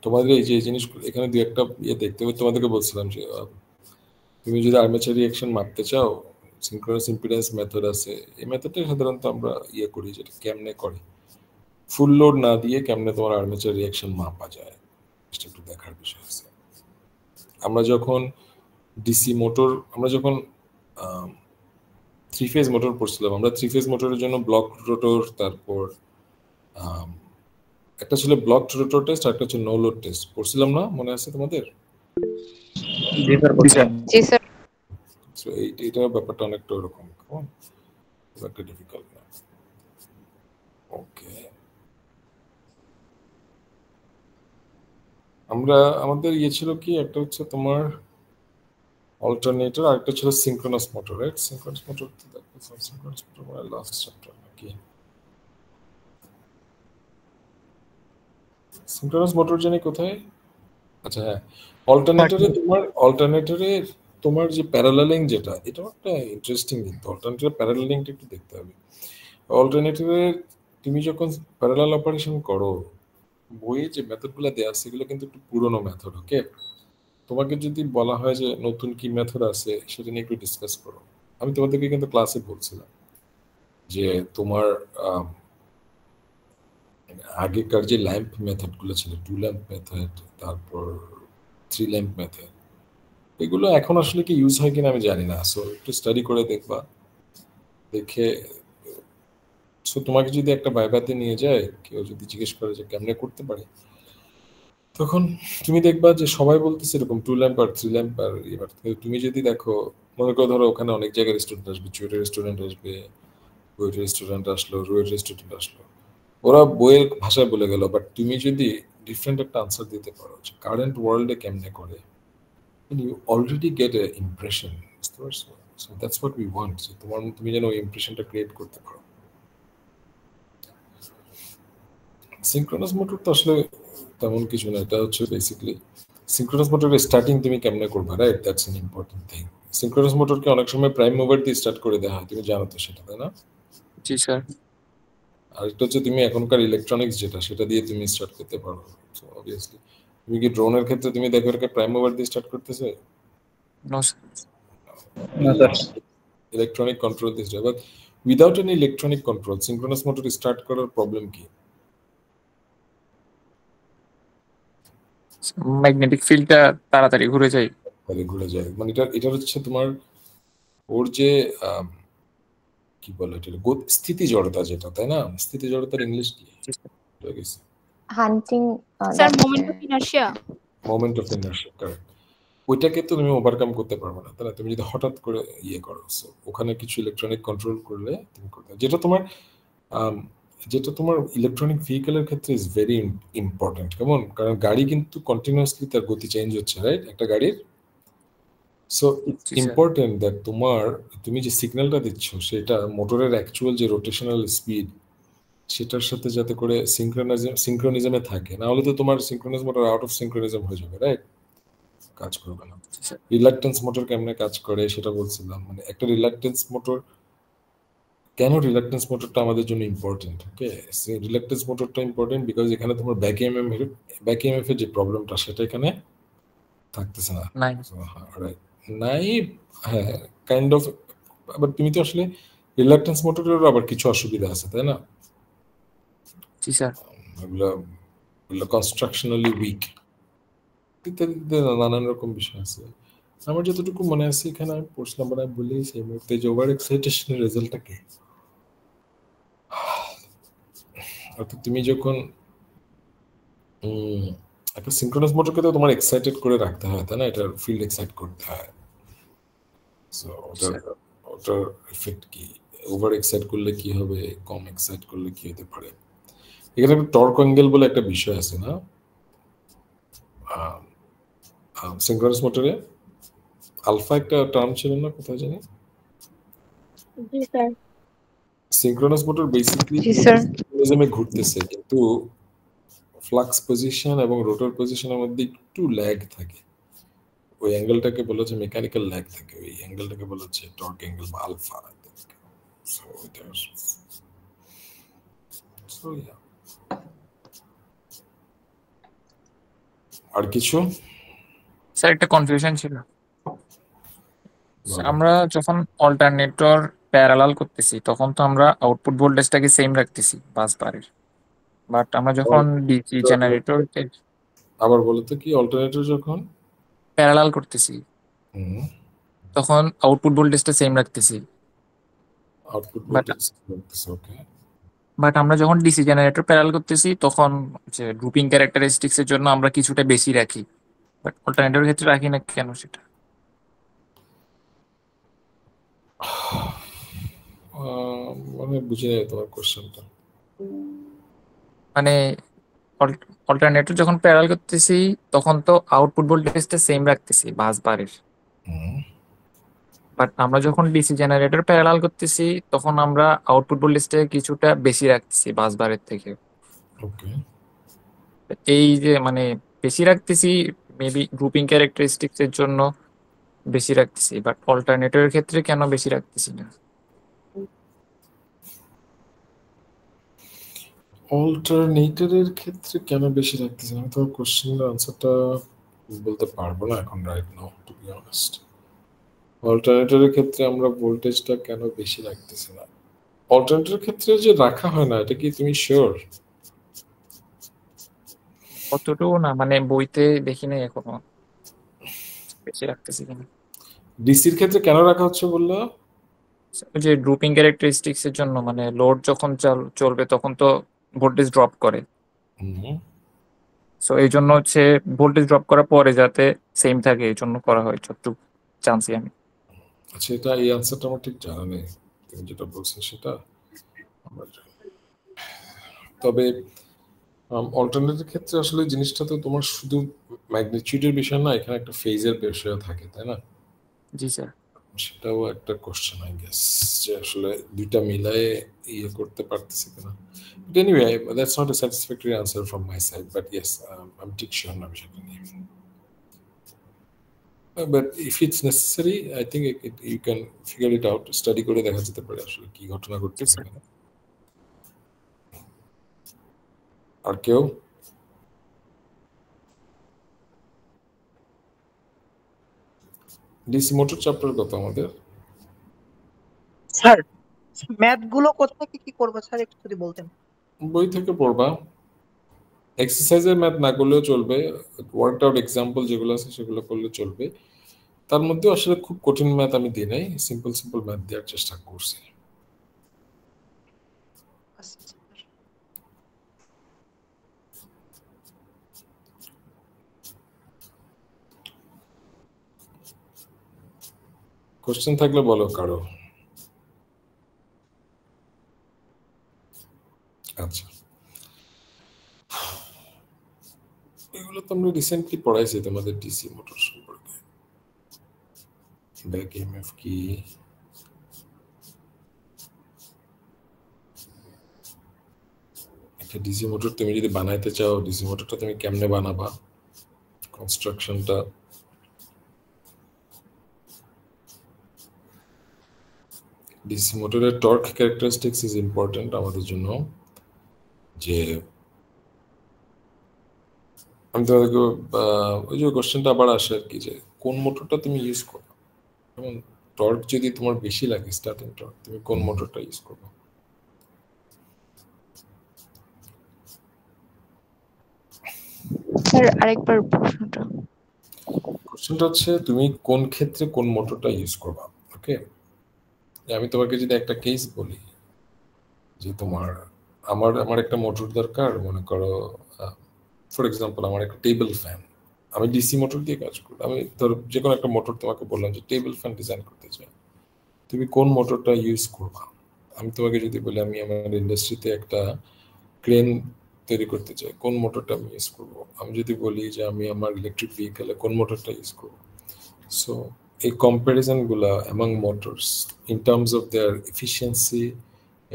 তোমাদের এই যে জিনিস এখানে দুই একটা ইয়ে দেখতে হবে। তোমাদেরকে বলছিলাম যে তুমি যদি আর্মেচার রিঅ্যাকশন মাপতে চাও, সিনক্রোনাস ইম্পিডেন্স মেথড আছে। এই মেথডটা সাধারণত আমরা ইয়ে করি, যেটা কেমনে করে ফুল লোড না দিয়ে কেমনে তোমার আর্মেচার রিঅ্যাকশন মাপা যায়, সেটা একটু দেখার বিষয় আছে। আমরা যখন ডিসি মোটর, আমরা যখন 3 ফেজ মোটর পড়ছিলাম, আমরা 3 ফেজ মোটরের জন্য ব্লক রোটর, তারপর একটা ছিল ব্লক রোটর টেস্ট, আর একটা ছিল নো লোড টেস্ট পড়ছিলাম না, মনে আছে তোমাদের? জি স্যার। সো এইটার ব্যাপারটা অনেকটা ওরকম, একটা ডিফিকাল্ট না। ওকে, আমরা আমাদের ইয়ে ছিল কি, একটা হচ্ছে তোমার অল্টারনেটর, আর একটা ছিল synchronous motor, right? Synchronous motor তো দেখো, সিনক্রোনাস মোটর মানে লাস্ট চ্যাপ্টার নাকি? সিনক্রোনাস মোটর জানি কোথায়? আচ্ছা হ্যাঁ, অল্টারনেটরে তোমার যে প্যারালালিং যেটা, এটা একটা ইন্টারেস্টিং, কিন্তু অল্টারনেটরে প্যারালালিংটা একটু দেখতে হবে। অল্টারনেটরে তুমি যখন প্যারালাল অপারেশন করো, বইয়ে যে মেথডগুলো দেওয়া আছে এগুলো কিন্তু একটু পুরনো মেথড। ওকে, তোমাকে যদি বলা হয় যে নতুন কি মেথড আছে সেটা নিয়ে একটু ডিসকাস করো। আমি তোমাদেরকে কিন্তু ক্লাসে বলছিলাম যে তোমার আগেকার যে ল্যাম্প মেথডগুলো ছিল, 2 ল্যাম্প মেথড, তারপর 3 ল্যাম্প মেথড, এগুলো এখন আসলে কি ইউজ হয় কিনা আমি জানি না। সো একটু স্টাডি করে দেখবা, দেখে সো তোমাকে যদি একটা ভাইভাতে নিয়ে যায়, কেউ যদি জিজ্ঞেস করে যে কেমনে করতে পারে, তখন তুমি দেখবা যে সবাই বলতেছে এরকম 2 ল্যাম্প আর 3 ল্যাম্প। আর এবার তুমি যদি দেখো, মনে করো ধরো ওখানে অনেক জায়গার স্টুডেন্ট আসবে, চুয়েটের স্টুডেন্ট আসবে, বুয়েটের স্টুডেন্ট আসলো, রুয়েটের স্টুডেন্ট আসলো, ওরা বইয়ের ভাষায় বলে গেল, বাট তুমি যদি ডিফারেন্ট একটা আনসার দিতে পারো যে কারেন্ট ওয়ার্ল্ডে কেমনে করে, you already get an impression. So that's what we want. So তুমি যেন ওই ইমপ্রেশনটা ক্রিয়েট করতে পারো। সিনক্রোনাস মোটর তো আসলে তেমন কিছু না, এটা হচ্ছে বেসিক্যালি সিনক্রোনাস মোটরের স্টার্টিং তুমি কেমনে করবে, right? That's an important thing. Synchronous মোটরকে অনেক সময় প্রাইম মুভার দিয়ে স্টার্ট করে দেওয়া হয়, তুমি জানো তো সেটা, তাই না? জি স্যার। আর এটা হচ্ছে তুমি এখনকার ইলেকট্রনিক্স যেটা, সেটা দিয়ে তুমি স্টার্ট করতে পারো। সো অবভিয়াসলি তুমি কি ড্রোনের ক্ষেত্রে তুমি দেখো এটাকে প্রাইম মুভার দিয়ে স্টার্ট করতেছে? No sir. Electronic control this, but without any electronic control synchronous motor start করার প্রবলেম কি? ম্যাগনেটিক ফিল্ডটা তাড়াতাড়ি ঘুরে যায়। ঘুরে যায়, মানে এটা হচ্ছে তোমার ওর যে কি বলে এটা, স্থিতি জড়তা যেটা, তাই না? স্থিতি জড়তার ইংলিশ কি? Hunting sir moment of inertia. Moment of inertia, correct. ওইটাকে তো তুমি ওভারকাম করতে পারবে না, তাই না? তুমি যদি হঠাৎ করে ইয়ে করো, ওখানে কিছু ইলেকট্রনিক কন্ট্রোল করলে তুমি করতে, যেটা তোমার ইলেকট্রনিক ভেহিকেলের ক্ষেত্রে ইজ ভেরি ইম্পর্টেন্ট। কেমন? কারণ গাড়ি কিন্তু কন্টিনিউয়াসলি তার গতি চেঞ্জ হচ্ছে, রাইট? একটা গাড়ির। সো ইটস ইম্পর্টেন্ট দ্যাট তুমি যে সিগন্যালটা দিচ্ছ সেটা মোটরের অ্যাকচুয়াল যে রোটেশনাল স্পিড, সেটার সাথে যাতে করে সিনক্রোনিজমে থাকে, না হলে তো তোমার সিনক্রোনাস মোটর আউট অফ সিনক্রোনিজম হয়ে যাবে, রাইট? কাজ করবে না। রিলাক্টেন্স মোটর কেমনে কাজ করে সেটা বলছিলাম। মানে একটা রিলাক্টেন্স মোটর, কেন রিলাক্টেন্স মোটরটা আমাদের জন্য ইম্পর্টেন্ট? ওকে, রিলাক্টেন্স মোটরটা ইম্পর্টেন্ট বিকজ এখানে তোমার ব্যাক ইএমএফ এর যে প্রবলেমটা সেটা এখানে থাকতেছে না। নাই, হ্যাঁ, কাইন্ড অফ। আবার তুমি তো আসলে রিলাক্টেন্স মোটরেরও আবার কিছু অসুবিধা আছে, তাই না? জি স্যার। এগুলো কনস্ট্রাকশনালি উইক ইত্যাদি নানান রকম বিষয় আছে। আমার যতটুকু মনে আছে এখানে আমি পড়ছিলাম, আমি বলি সেই মুহূর্তে যে ওভার এক্সাইটেশনের রেজাল্টটা কি। অর্থাৎ তুমি যখন একটা সিনক্রোনাস মোটরকে তো তোমার এক্সাইটেড করে রাখতে হয়, তাই না? এটার ফিল্ড এক্সাইট করতে হয়। সো ওটার এফেক্ট কি? ওভার এক্সাইট করলে কি হবে, কম এক্সাইট করলে কি হতে পারে? এখানে একটা টর্ক অ্যাঙ্গেল বলে একটা বিষয় আছে না সিনক্রোনাস মোটরে? আলফা একটা টার্ম ছিল না, কোথায় জানি? জি স্যার। সিনক্রোনাস মোটর বেসিক্যালি সিনক্রোনিজমে ঘুরতেছে, কিন্তু ফ্লাক্স পজিশন এবং রোটর পজিশনের মধ্যে একটু ল্যাগ থাকে। ওই অ্যাঙ্গেলটাকে বলা হচ্ছে মেকানিক্যাল ল্যাগ থাকে, ওই অ্যাঙ্গেলটাকে বলা হচ্ছে টর্ক অ্যাঙ্গেল বা আলফা। আর কিছু স্যার একটা কনফিউশন ছিল। বলো। আমরা যখন অল্টারনেটর প্যারালাল করতেছি তখন তো আমরা আউটপুট ভোল্টেজটাকে সেম রাখতেছি বাস বারের, বাট আমরা যখন ডিসি জেনারেটর আবার বলো তো কি অল্টারনেটর যখন প্যারালাল করতেছি হুম তখন আউটপুট ভোল্টেজটা সেম রাখতেছি, output but voltage okay but আমরা যখন ডিসি জেনারেটর প্যারালাল করতেছি তখন যে গ্রুপিং ক্যারেক্টারিস্টিক্স এর জন্য আমরা কিছুটা বেশি রাখি, বাট অল্টারনেটরের ক্ষেত্রে রাখি না কেন সেটা? মানে বুঝে নেই তোমার কোশ্চেনটা। মানে অল্টারনেটর যখন প্যারালাল করতেছি তখন তো আউটপুট ভোল্টেজটা সেম রাখতেছি বাস বারের, হুম বাট আমরা যখন ডিসি জেনারেটর প্যারালাল করতেছি তখন আমরা আউটপুট ভোল্টেজটা কিছুটা বেশি রাখতেছি বাস বারের থেকে। ওকে এই যে মানে বেশি রাখতেছি মেবি গ্রুপিং ক্যারেক্টারিস্টিক্স এর জন্য বেশি রাখতেছি, বাট অল্টারনেটরের ক্ষেত্রে কেন বেশি রাখতেছি না? অল্টারনেটরের ক্ষেত্রে কেন বেশি রাখতেছি আমি তোমার কোশ্চেনের আনসারটা বলতে পারবো না এখন right now to be honest. অল্টারনেটরের ক্ষেত্রে আমরা ভোল্টেজটা কেন বেশি রাখতেছি না, অল্টারনেটরের ক্ষেত্রে যে রাখা হয় না এটা কি তুমি শিওর? অতটুকু না, মানে বইতে দেখি নাই এখনো বেশি রাখতেছি কিনা। ডিসির ক্ষেত্রে কেন রাখা হচ্ছে বললো? ওই যে গ্রুপিং ক্যারেক্টারিস্টিক্স এর জন্য, মানে লোড যখন চলবে তখন তো ভোল্টেজ ড্রপ করে, হুম সো এই জন্য হচ্ছে ভোল্টেজ ড্রপ করার পরে যাতে সেম থাকে এই জন্য করা হয় যতটুকু জানছি আমি। আচ্ছা এটা এই আনসারটা আমার ঠিক জানা নেই, তুমি যেটা বলছো সেটা আমার জানা নেই। তবে অল্টারনেটের ক্ষেত্রে আসলে জিনিসটা তো তোমার শুধু ম্যাগনিটিউডের বিষয় না, এখানে একটা ফেজের বিষয় থাকে তাই না? জি স্যার। সেটাও একটা কোশ্চেন আই গেস যে আসলে দুইটা মিলায়ে ইয়ে করতে পারতেছি কিনা। But anyway, that's not a satisfactory answer from my side. But yes, I'm ঠিক sure না বিষয়টা নিয়ে। But if it's necessary, I think you can figure it out. Study করে দেখা যেতে পারে আসলে কি ঘটনা ঘটতেছে এখানে। আর কেউ? ডিসি মোটর চ্যাপ্টার কত আমাদের? স্যার ম্যাথ গুলো কোথা থেকে কি করবো স্যার একটু যদি বলতেন। বই থেকে পড়বা, এক্সারসাইজের ম্যাথ না করলেও চলবে, ওয়ার্কড আউট এক্সাম্পল যেগুলো আছে সেগুলো করলে চলবে। তার মধ্যে আসলে খুব কঠিন ম্যাথ আমি দিই নাই, সিম্পল সিম্পল ম্যাথ দেওয়ার চেষ্টা করছি। কোশ্চেন থাকলে বলো কারো। আচ্ছা এগুলো তো আমরা রিসেন্টলি পড়াইছি তোমাদের ডিসি মোটর সম্পর্কে, ব্যাক ইএমএফ কি, একটা ডিসি মোটর তুমি যদি বানাইতে চাও ডিসি মোটরটা তুমি কেমনে বানাবা, কনস্ট্রাকশনটা, ডিসি মোটরের টর্ক ক্যারেক্টারিস্টিক্স ইজ ইম্পর্টেন্ট আমাদের জন্য। যে আমি তোমাদেরকে ওই যে কোশ্চেনটা আবার আসে আর কি, যে কোন মোটরটা তুমি ইউজ করো, যেমন টর্ক যদি তোমার বেশি লাগে স্টার্টিং টর্ক, তুমি কোন মোটরটা ইউজ করবে? স্যার আরেকবার প্রশ্নটা। কোশ্চেনটা হচ্ছে তুমি কোন ক্ষেত্রে কোন মোটরটা ইউজ করবা। ওকে আমি তোমাকে যদি একটা কেস বলি যে তোমার আমার একটা মোটর দরকার, মনে করো ফর এক্সাম্পল আমার একটা টেবিল ফ্যান, আমি ডিসি মোটর দিয়ে কাজ করি, আমি ধরো যে কোনো একটা মোটর তোমাকে বললাম যে টেবিল ফ্যান ডিজাইন করতে চাই, তুমি কোন মোটরটা ইউজ করবা? আমি তোমাকে যদি বলি আমি আমার ইন্ডাস্ট্রিতে একটা ক্রেন তৈরি করতে চাই, কোন মোটরটা আমি ইউজ করবো? আমি যদি বলি যে আমি আমার ইলেকট্রিক ভেহিকেলে কোন মোটরটা ইউজ করবো? সো এই কম্প্যারিজনগুলা among motors in terms of their efficiency,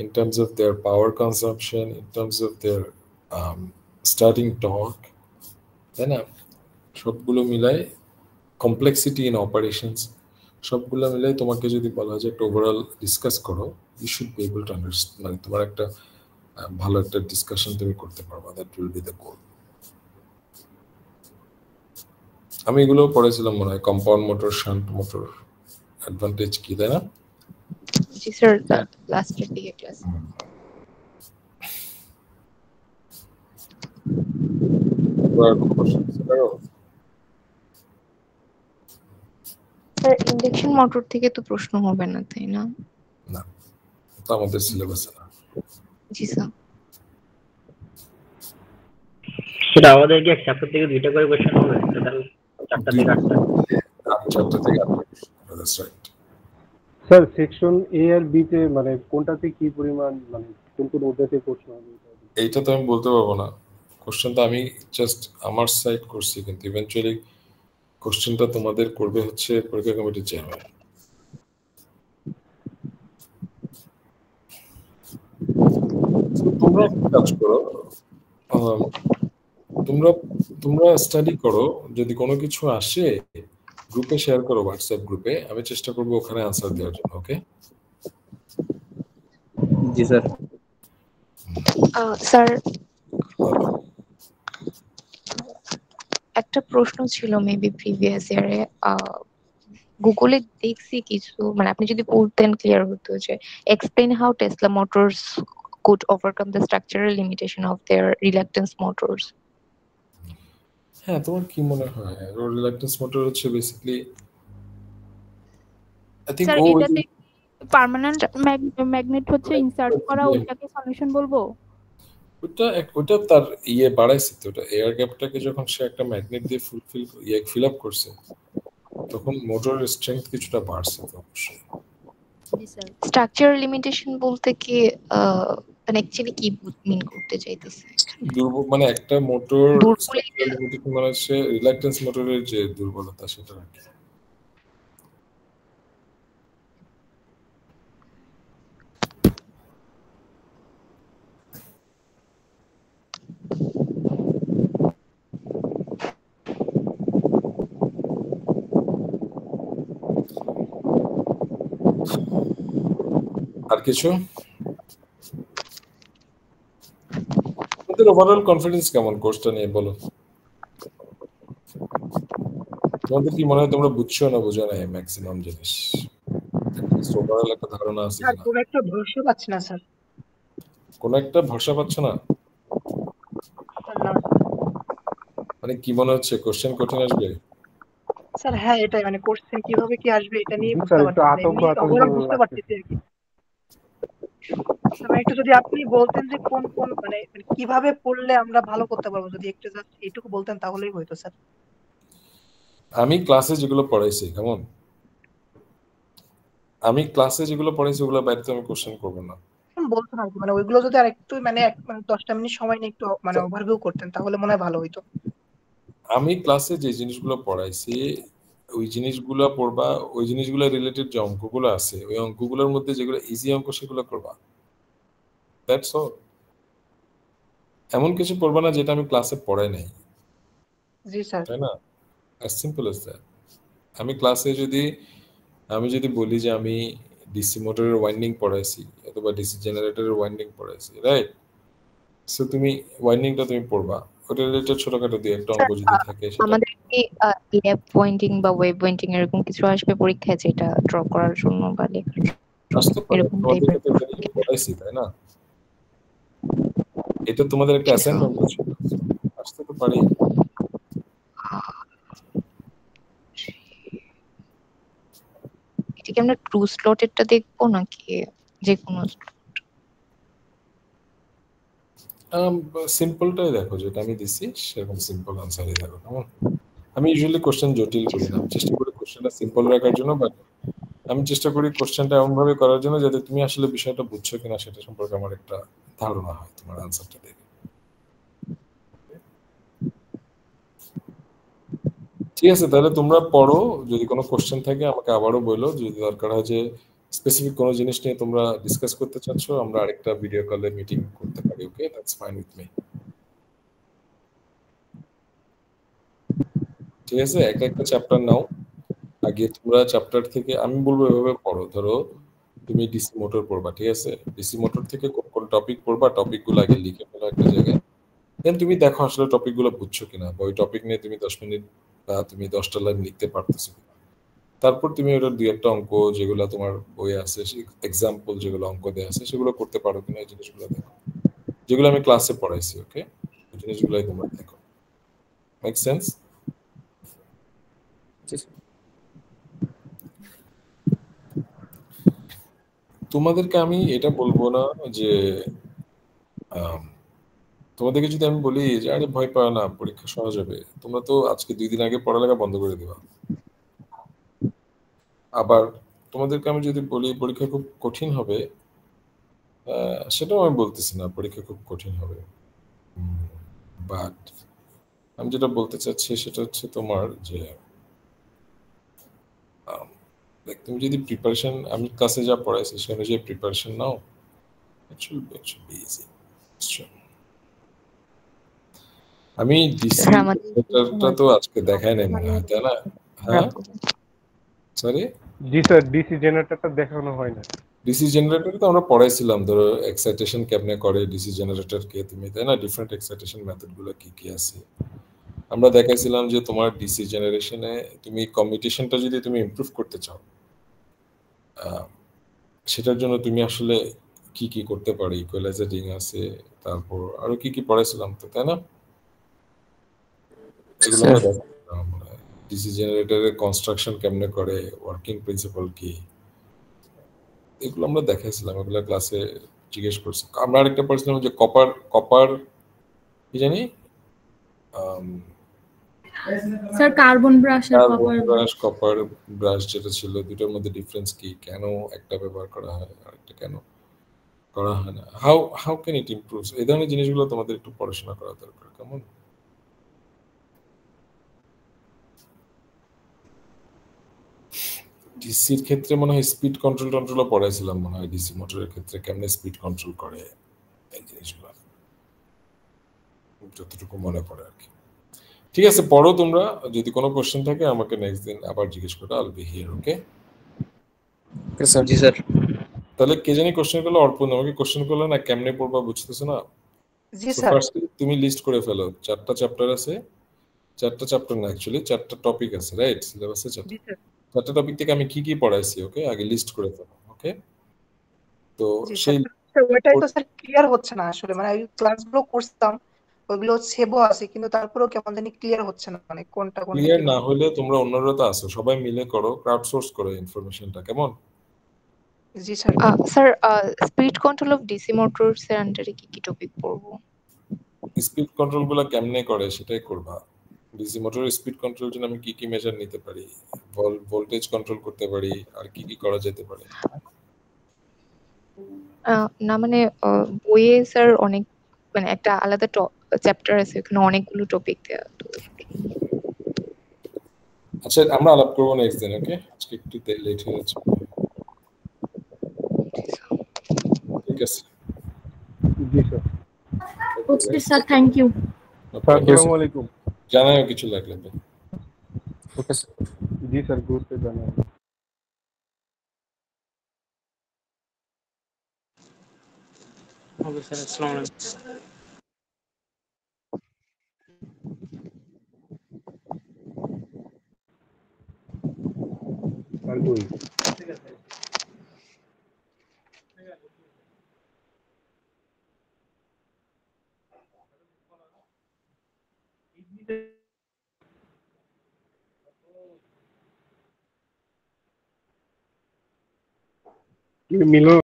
in terms of their power consumption, in terms of their starting torque, তাই না, সবগুলো মিলাই কমপ্লেক্সিটি ইন অপারেশনস, সবগুলো মিলাই তোমাকে যদি বলা হয় যে একটা ওভারঅল ডিসকাস করো, you should be able to understand, মানে তোমার একটা ভালো একটা ডিসকাশন তুমি করতে পারবা, that will be the goal. আমি এগুলো পড়েছিলাম মনে হয়, compound motor, shunt motor, advantage কি, তাই না? জি স্যার, লাস্টের দিকে ক্লাস। স্যার ইন্ডাকশন মোটর থেকে তো প্রশ্ন হবে না, তাই না? না, তো আমাদের সিলেবাসে না। জি স্যার। সেটা আমাদের কি এক চ্যাপ্টার থেকে 2টা করে কোশ্চেন হবে? টোটাল 4টা থেকে 8টা। 4টা থেকে 8টা। That's right. Sir section A আর বি তে মানে কোনটাতে কি পরিমাণ মানে কোন কোন অধ্যায় থেকে প্রশ্ন হবে? এইটা তো আমি বলতে পারবো না। কোশ্চেনটা আমি জাস্ট আমার সাইড করছি, কিন্তু ইভেন্চুয়ালি কোশ্চেনটা তোমাদের করবে হচ্ছে পরীক্ষা কমিটির চেয়ারম্যান। তোমরা কাজ করো, তোমরা স্টাডি করো, যদি কোনো কিছু আসে গ্রুপে শেয়ার করো, হোয়াটসঅ্যাপ গ্রুপে, আমি চেষ্টা করবো ওখানে আনসার দেওয়ার জন্য। ওকে? জি স্যার। স্যার একটা প্রশ্ন ছিল মেবি প্রিভিয়াস ইয়ারে, গুগলে দেখছি কিছু, মানে আপনি যদি বলতেন ক্লিয়ার হতো যে explain how Tesla motors could overcome the structural limitation of their reluctance motors. হ্যাঁ, তোমার কি মনে হয় রিলাক্টেন্স মোটর হচ্ছে বেসিক্যালি আই থিংক স্যার ও এটাতে পার্মানেন্ট ম্যাগনেট হচ্ছে ইনসার্ট করা, ওইটাকে সলিউশন বলবো? ওটা তার বাড়াইছে তো, ওটা এয়ার গ্যাপটাকে যখন সে একটা ম্যাগনেট দিয়ে ফিল আপ করছে, তখন মোটরের স্ট্রেংথ কিছুটা বাড়ছে তো অবশ্যই। স্ট্রাকচারাল লিমিটেশন বলতে কি মানে অ্যাকচুয়ালি কি মিন করতে চাইতেছে? মানে একটা মোটর স্ট্রাকচারাল লিমিটেশন মানে হচ্ছে রিলাক্টেন্স মোটরের যে দুর্বলতা সেটা আর কি। আর কিছু? তোমাদের ওভারঅল কনফিডেন্স কেমন কোর্সটা নিয়ে বলো? তোমাদের কি মনে হয় তোমরা বুঝছো না বুঝো না ম্যাক্সিমাম জিনিস? ওভারঅল একটা ধারণা আছে স্যার কিনা? খুব একটা ভরসা পাচ্ছি না স্যার। কোন একটা ভরসা পাচ্ছ না? না মানে কি মনে হচ্ছে কোশ্চেন কঠিন আসবে? স্যার, হ্যাঁ এটাই, মানে কোশ্চেন কিভাবে কি আসবে এটা নিয়ে জি বুঝতে স্যার, একটু পারছি না। আতঙ্ক এমনি আতঙ্ক ওভারঅল বুঝতে লাগছে। পারতেছি আর কি। স্যার একটু যদি আপনি বলতেন যে কোন কোন মানে কিভাবে পড়লে আমরা ভালো করতে পারবো, যদি একটু জাস্ট এইটুকু বলতেন তাহলেই হইতো স্যার। আমি ক্লাসে যেগুলো পড়াইছি, কেমন, আমি ক্লাসে যেগুলো পড়াইছি ওগুলো বাইরে তো আমি কোশ্চেন করবো না। বলতেন আর কি, মানে ওইগুলো যদি আর একটু মানে 10টা মিনিট সময় নিয়ে একটু মানে ওভারভিউ করতেন তাহলে মনে হয় ভালো হইতো। আমি ক্লাসে যে জিনিসগুলো পড়াইছি ওই জিনিসগুলো পড়বা, ওই জিনিসগুলো রিলেটেড যে অঙ্কগুলো আছে ওই অঙ্কগুলোর মধ্যে যেগুলো ইজি অঙ্ক সেগুলো করবা। That's all. এমন কিছু পড়বা না যেটা আমি ক্লাসে পড়াই নাই, জি স্যার। তাই না? As simple as that. আমি ক্লাসে যদি বলি যে আমি ডিসি মোটরের ওয়াইন্ডিং পড়াইছি অথবা ডিসি জেনারেটরের ওয়াইন্ডিং পড়াইছি, রাইট? সো তুমি ওয়াইন্ডিংটা তুমি পড়বা, ওটা রিলেটেড ছোটখাটো দিয়ে একটা অঙ্ক যদি থাকে সেটা। আমাদের কি ল্যাব পয়েন্টিং বা ওয়েব পয়েন্টিং এরকম কিছু আসবে পরীক্ষায় যেটা ড্র করার জন্য বা লেখার আসতে পারে, এরকম তোমাদেরকে টাইপের? তো এটা পড়াইছি, তাই না? এটা তোমাদের একটা অ্যাসাইনমেন্ট ছিল, আসতে তো পারি। এটা কি আমরা ট্রু স্লটেরটা দেখবো নাকি যে কোনো? সিম্পলটাই দেখো, যেটা আমি দিছি সেরকম সিম্পল আনসারই দেখো, কেমন? আমি ইউজুয়ালি কোশ্চেন জটিল করি না, আমি চেষ্টা করি কোশ্চেনটা সিম্পল রাখার জন্য, বাট আমি চেষ্টা করি কোশ্চেনটা এমন ভাবে করার জন্য যাতে তুমি আসলে বিষয়টা বুঝছো কিনা সেটা সম্পর্কে আমার একটা ধারণা হয় তোমার আনসারটা দেখে। ঠিক আছে, তাহলে তোমরা পড়ো, যদি কোনো কোশ্চেন থাকে আমাকে আবারও বলো, যদি দরকার হয় যে স্পেসিফিক কোনো জিনিস নিয়ে তোমরা ডিসকাস করতে চাচ্ছ আমরা আরেকটা ভিডিও কলে মিটিং করতে পারি। ওকে, দ্যাটস ফাইন উইথ মি। ঠিক আছে, একটা একটা চ্যাপ্টার নাও, আগে তোমরা চ্যাপ্টার থেকে আমি বলবো এভাবে পড়ো। ধরো তুমি ডিসি মোটর পড়বা, ঠিক আছে? ডিসি মোটর থেকে কোন কোন টপিক পড়বা, টপিকগুলো আগে লিখে ফেলো একটা জায়গায়, দেন তুমি দেখো আসলে টপিকগুলো বুঝছো কিনা, বা ওই টপিক নিয়ে তুমি 10 মিনিট বা তুমি 10টা লাইন লিখতে পারতেছো। তারপর তুমি ওটার 2-একটা অঙ্ক যেগুলো তোমার বইয়ে আছে, এক্সাম্পল যেগুলো অঙ্ক দেওয়া আছে সেগুলো করতে পারো কিনা এই জিনিসগুলো দেখো, যেগুলো আমি ক্লাসে পড়াইছি। ওকে, এই জিনিসগুলোই তোমরা দেখো। Make sense? তোমাদেরকে আমি এটা বলবো না যে তোমাদেরকে যদি আমি বলি যে আরে ভয় পাও না, পরীক্ষা সহজ হবে, তোমরা তো আজকে 2 দিন আগে পড়ালেখা বন্ধ করে দেবা। আবার তোমাদেরকে আমি যদি বলি পরীক্ষা খুব কঠিন হবে, সেটাও আমি বলতেছি না পরীক্ষা খুব কঠিন হবে, বাট আমি যেটা বলতে চাচ্ছি সেটা হচ্ছে তোমার যে তুমি যদি প্রিপারেশন, আমি ক্লাসে যা পড়াইছি সে অনুযায়ী preparation now, it should be easy. আমি ডিসি জেনারেটরটা তো আজকে দেখাই নাই মনে হয়, তাই না? হ্যাঁ, সরি জি স্যার, ডিসি জেনারেটরটা দেখানো হয় না। ডিসি জেনারেটর তো আমরা পড়াইছিলাম, ধরো এক্সাইটেশন কেমনে করে ডিসি জেনারেটরকে তুমি, তাই না? ডিফারেন্ট এক্সাইটেশন মেথড গুলো কি কি আছে আমরা দেখাইছিলাম যে তোমার ডিসি জেনারেশনে তুমি কমিউনিকেশনটা যদি তুমি ইমপ্রুভ করতে চাও, সেটার জন্য তুমি আসলে কি কি করতে পারো, ইকুয়ালাইজারিং আছে, তারপর আরো কি কি পড়াইছিলাম তো, তাই না? এগুলো আমরা দেখাইছিলাম। ডিসি জেনারেটরের কনস্ট্রাকশন কেমনে করে, ওয়ার্কিং প্রিন্সিপাল কি, এগুলো আমরা দেখাইছিলাম, এগুলো ক্লাসে জিজ্ঞেস করছি। আমরা আরেকটা পড়ছিলাম যে কপার কি জানি, স্যার কার্বন ব্রাশ আর কপার ব্রাশ যেটা ছিল, দুটোর মধ্যে ডিফারেন্স কি, কেন একটা ব্যবহার করা হয় আর একটা কেন করা হয় না, হাউ ক্যান ইট ইমপ্রুভ, এই ধরনের জিনিসগুলো তোমাদের একটু পড়াশোনা করা দরকার। কেমন? ডিসির ক্ষেত্রে মনে হয় স্পিড কন্ট্রোলও পড়াইছিলাম মনে হয়, ডিসি মোটরের ক্ষেত্রে কেমনে স্পিড কন্ট্রোল করে এই জিনিসগুলো, যতটুকু মনে পড়ে আর কি। ঠিক আছে, পড়ো তোমরা, যদি কোনো কোশ্চেন থাকে আমাকে নেক্সট দিন আবার জিজ্ঞেস করো, I will be here. Okay sir? জি স্যার। তাহলে কে জানি কোশ্চেন করলো, অর্পণ আমাকে কোশ্চেন করলো না, কেমনে পড়বা বুঝতেছো না? জি স্যার। তুমি লিস্ট করে ফেলো, 4টা চ্যাপ্টার আছে, 4টা চ্যাপ্টার না অ্যাকচুয়ালি 4টা টপিক আছে, রাইট? সিলেবাসে 4টা টপিক থেকে আমি কি কি পড়াইছি, ওকে আগে লিস্ট করে ফেলো। ওকে, তো সেই ওইটাই তো স্যার ক্লিয়ার হচ্ছে না আসলে, মানে আমি ক্লাসগুলো করতাম, ওইগুলো সেভও আছে, কিন্তু তারপরেও কেমন জানি ক্লিয়ার হচ্ছে না, মানে কোনটা ক্লিয়ার না হলে তোমরা অন্যরা তো আছো, সবাই মিলে করো, ক্রাউড সোর্স করো ইনফরমেশনটা। কেমন? জি sir. Sir speed control of DC motors এর আন্ডারে কি কি টপিক পড়বো? স্পিড কন্ট্রোল গুলো কেমনে করে সেটাই করবা। ডিসি মোটরের স্পিড কন্ট্রোল জন্য আমি কি কি মেজার নিতে পারি, ভোল্টেজ কন্ট্রোল করতে পারি, আর কি কি করা যেতে পারে। না মানে বইয়ে স্যার অনেক, মানে একটা আলাদা চ্যাপ্টার আছে, ওখানে অনেকগুলো টপিক দেওয়া। আচ্ছা, আমরা আলাপ করবো নেক্সট দিন। ওকে, আজকে একটু লেট হয়ে যাচ্ছে। ঠিক আছে, জি স্যার। Okay sir, thank you. আসসালামু আলাইকুম। জানাও কিছু লাগলে। Okay sir. জি স্যার, গ্রুপে জানাই। ওকে স্যার, আসসালামু আলাইকুম। আর কই মিলন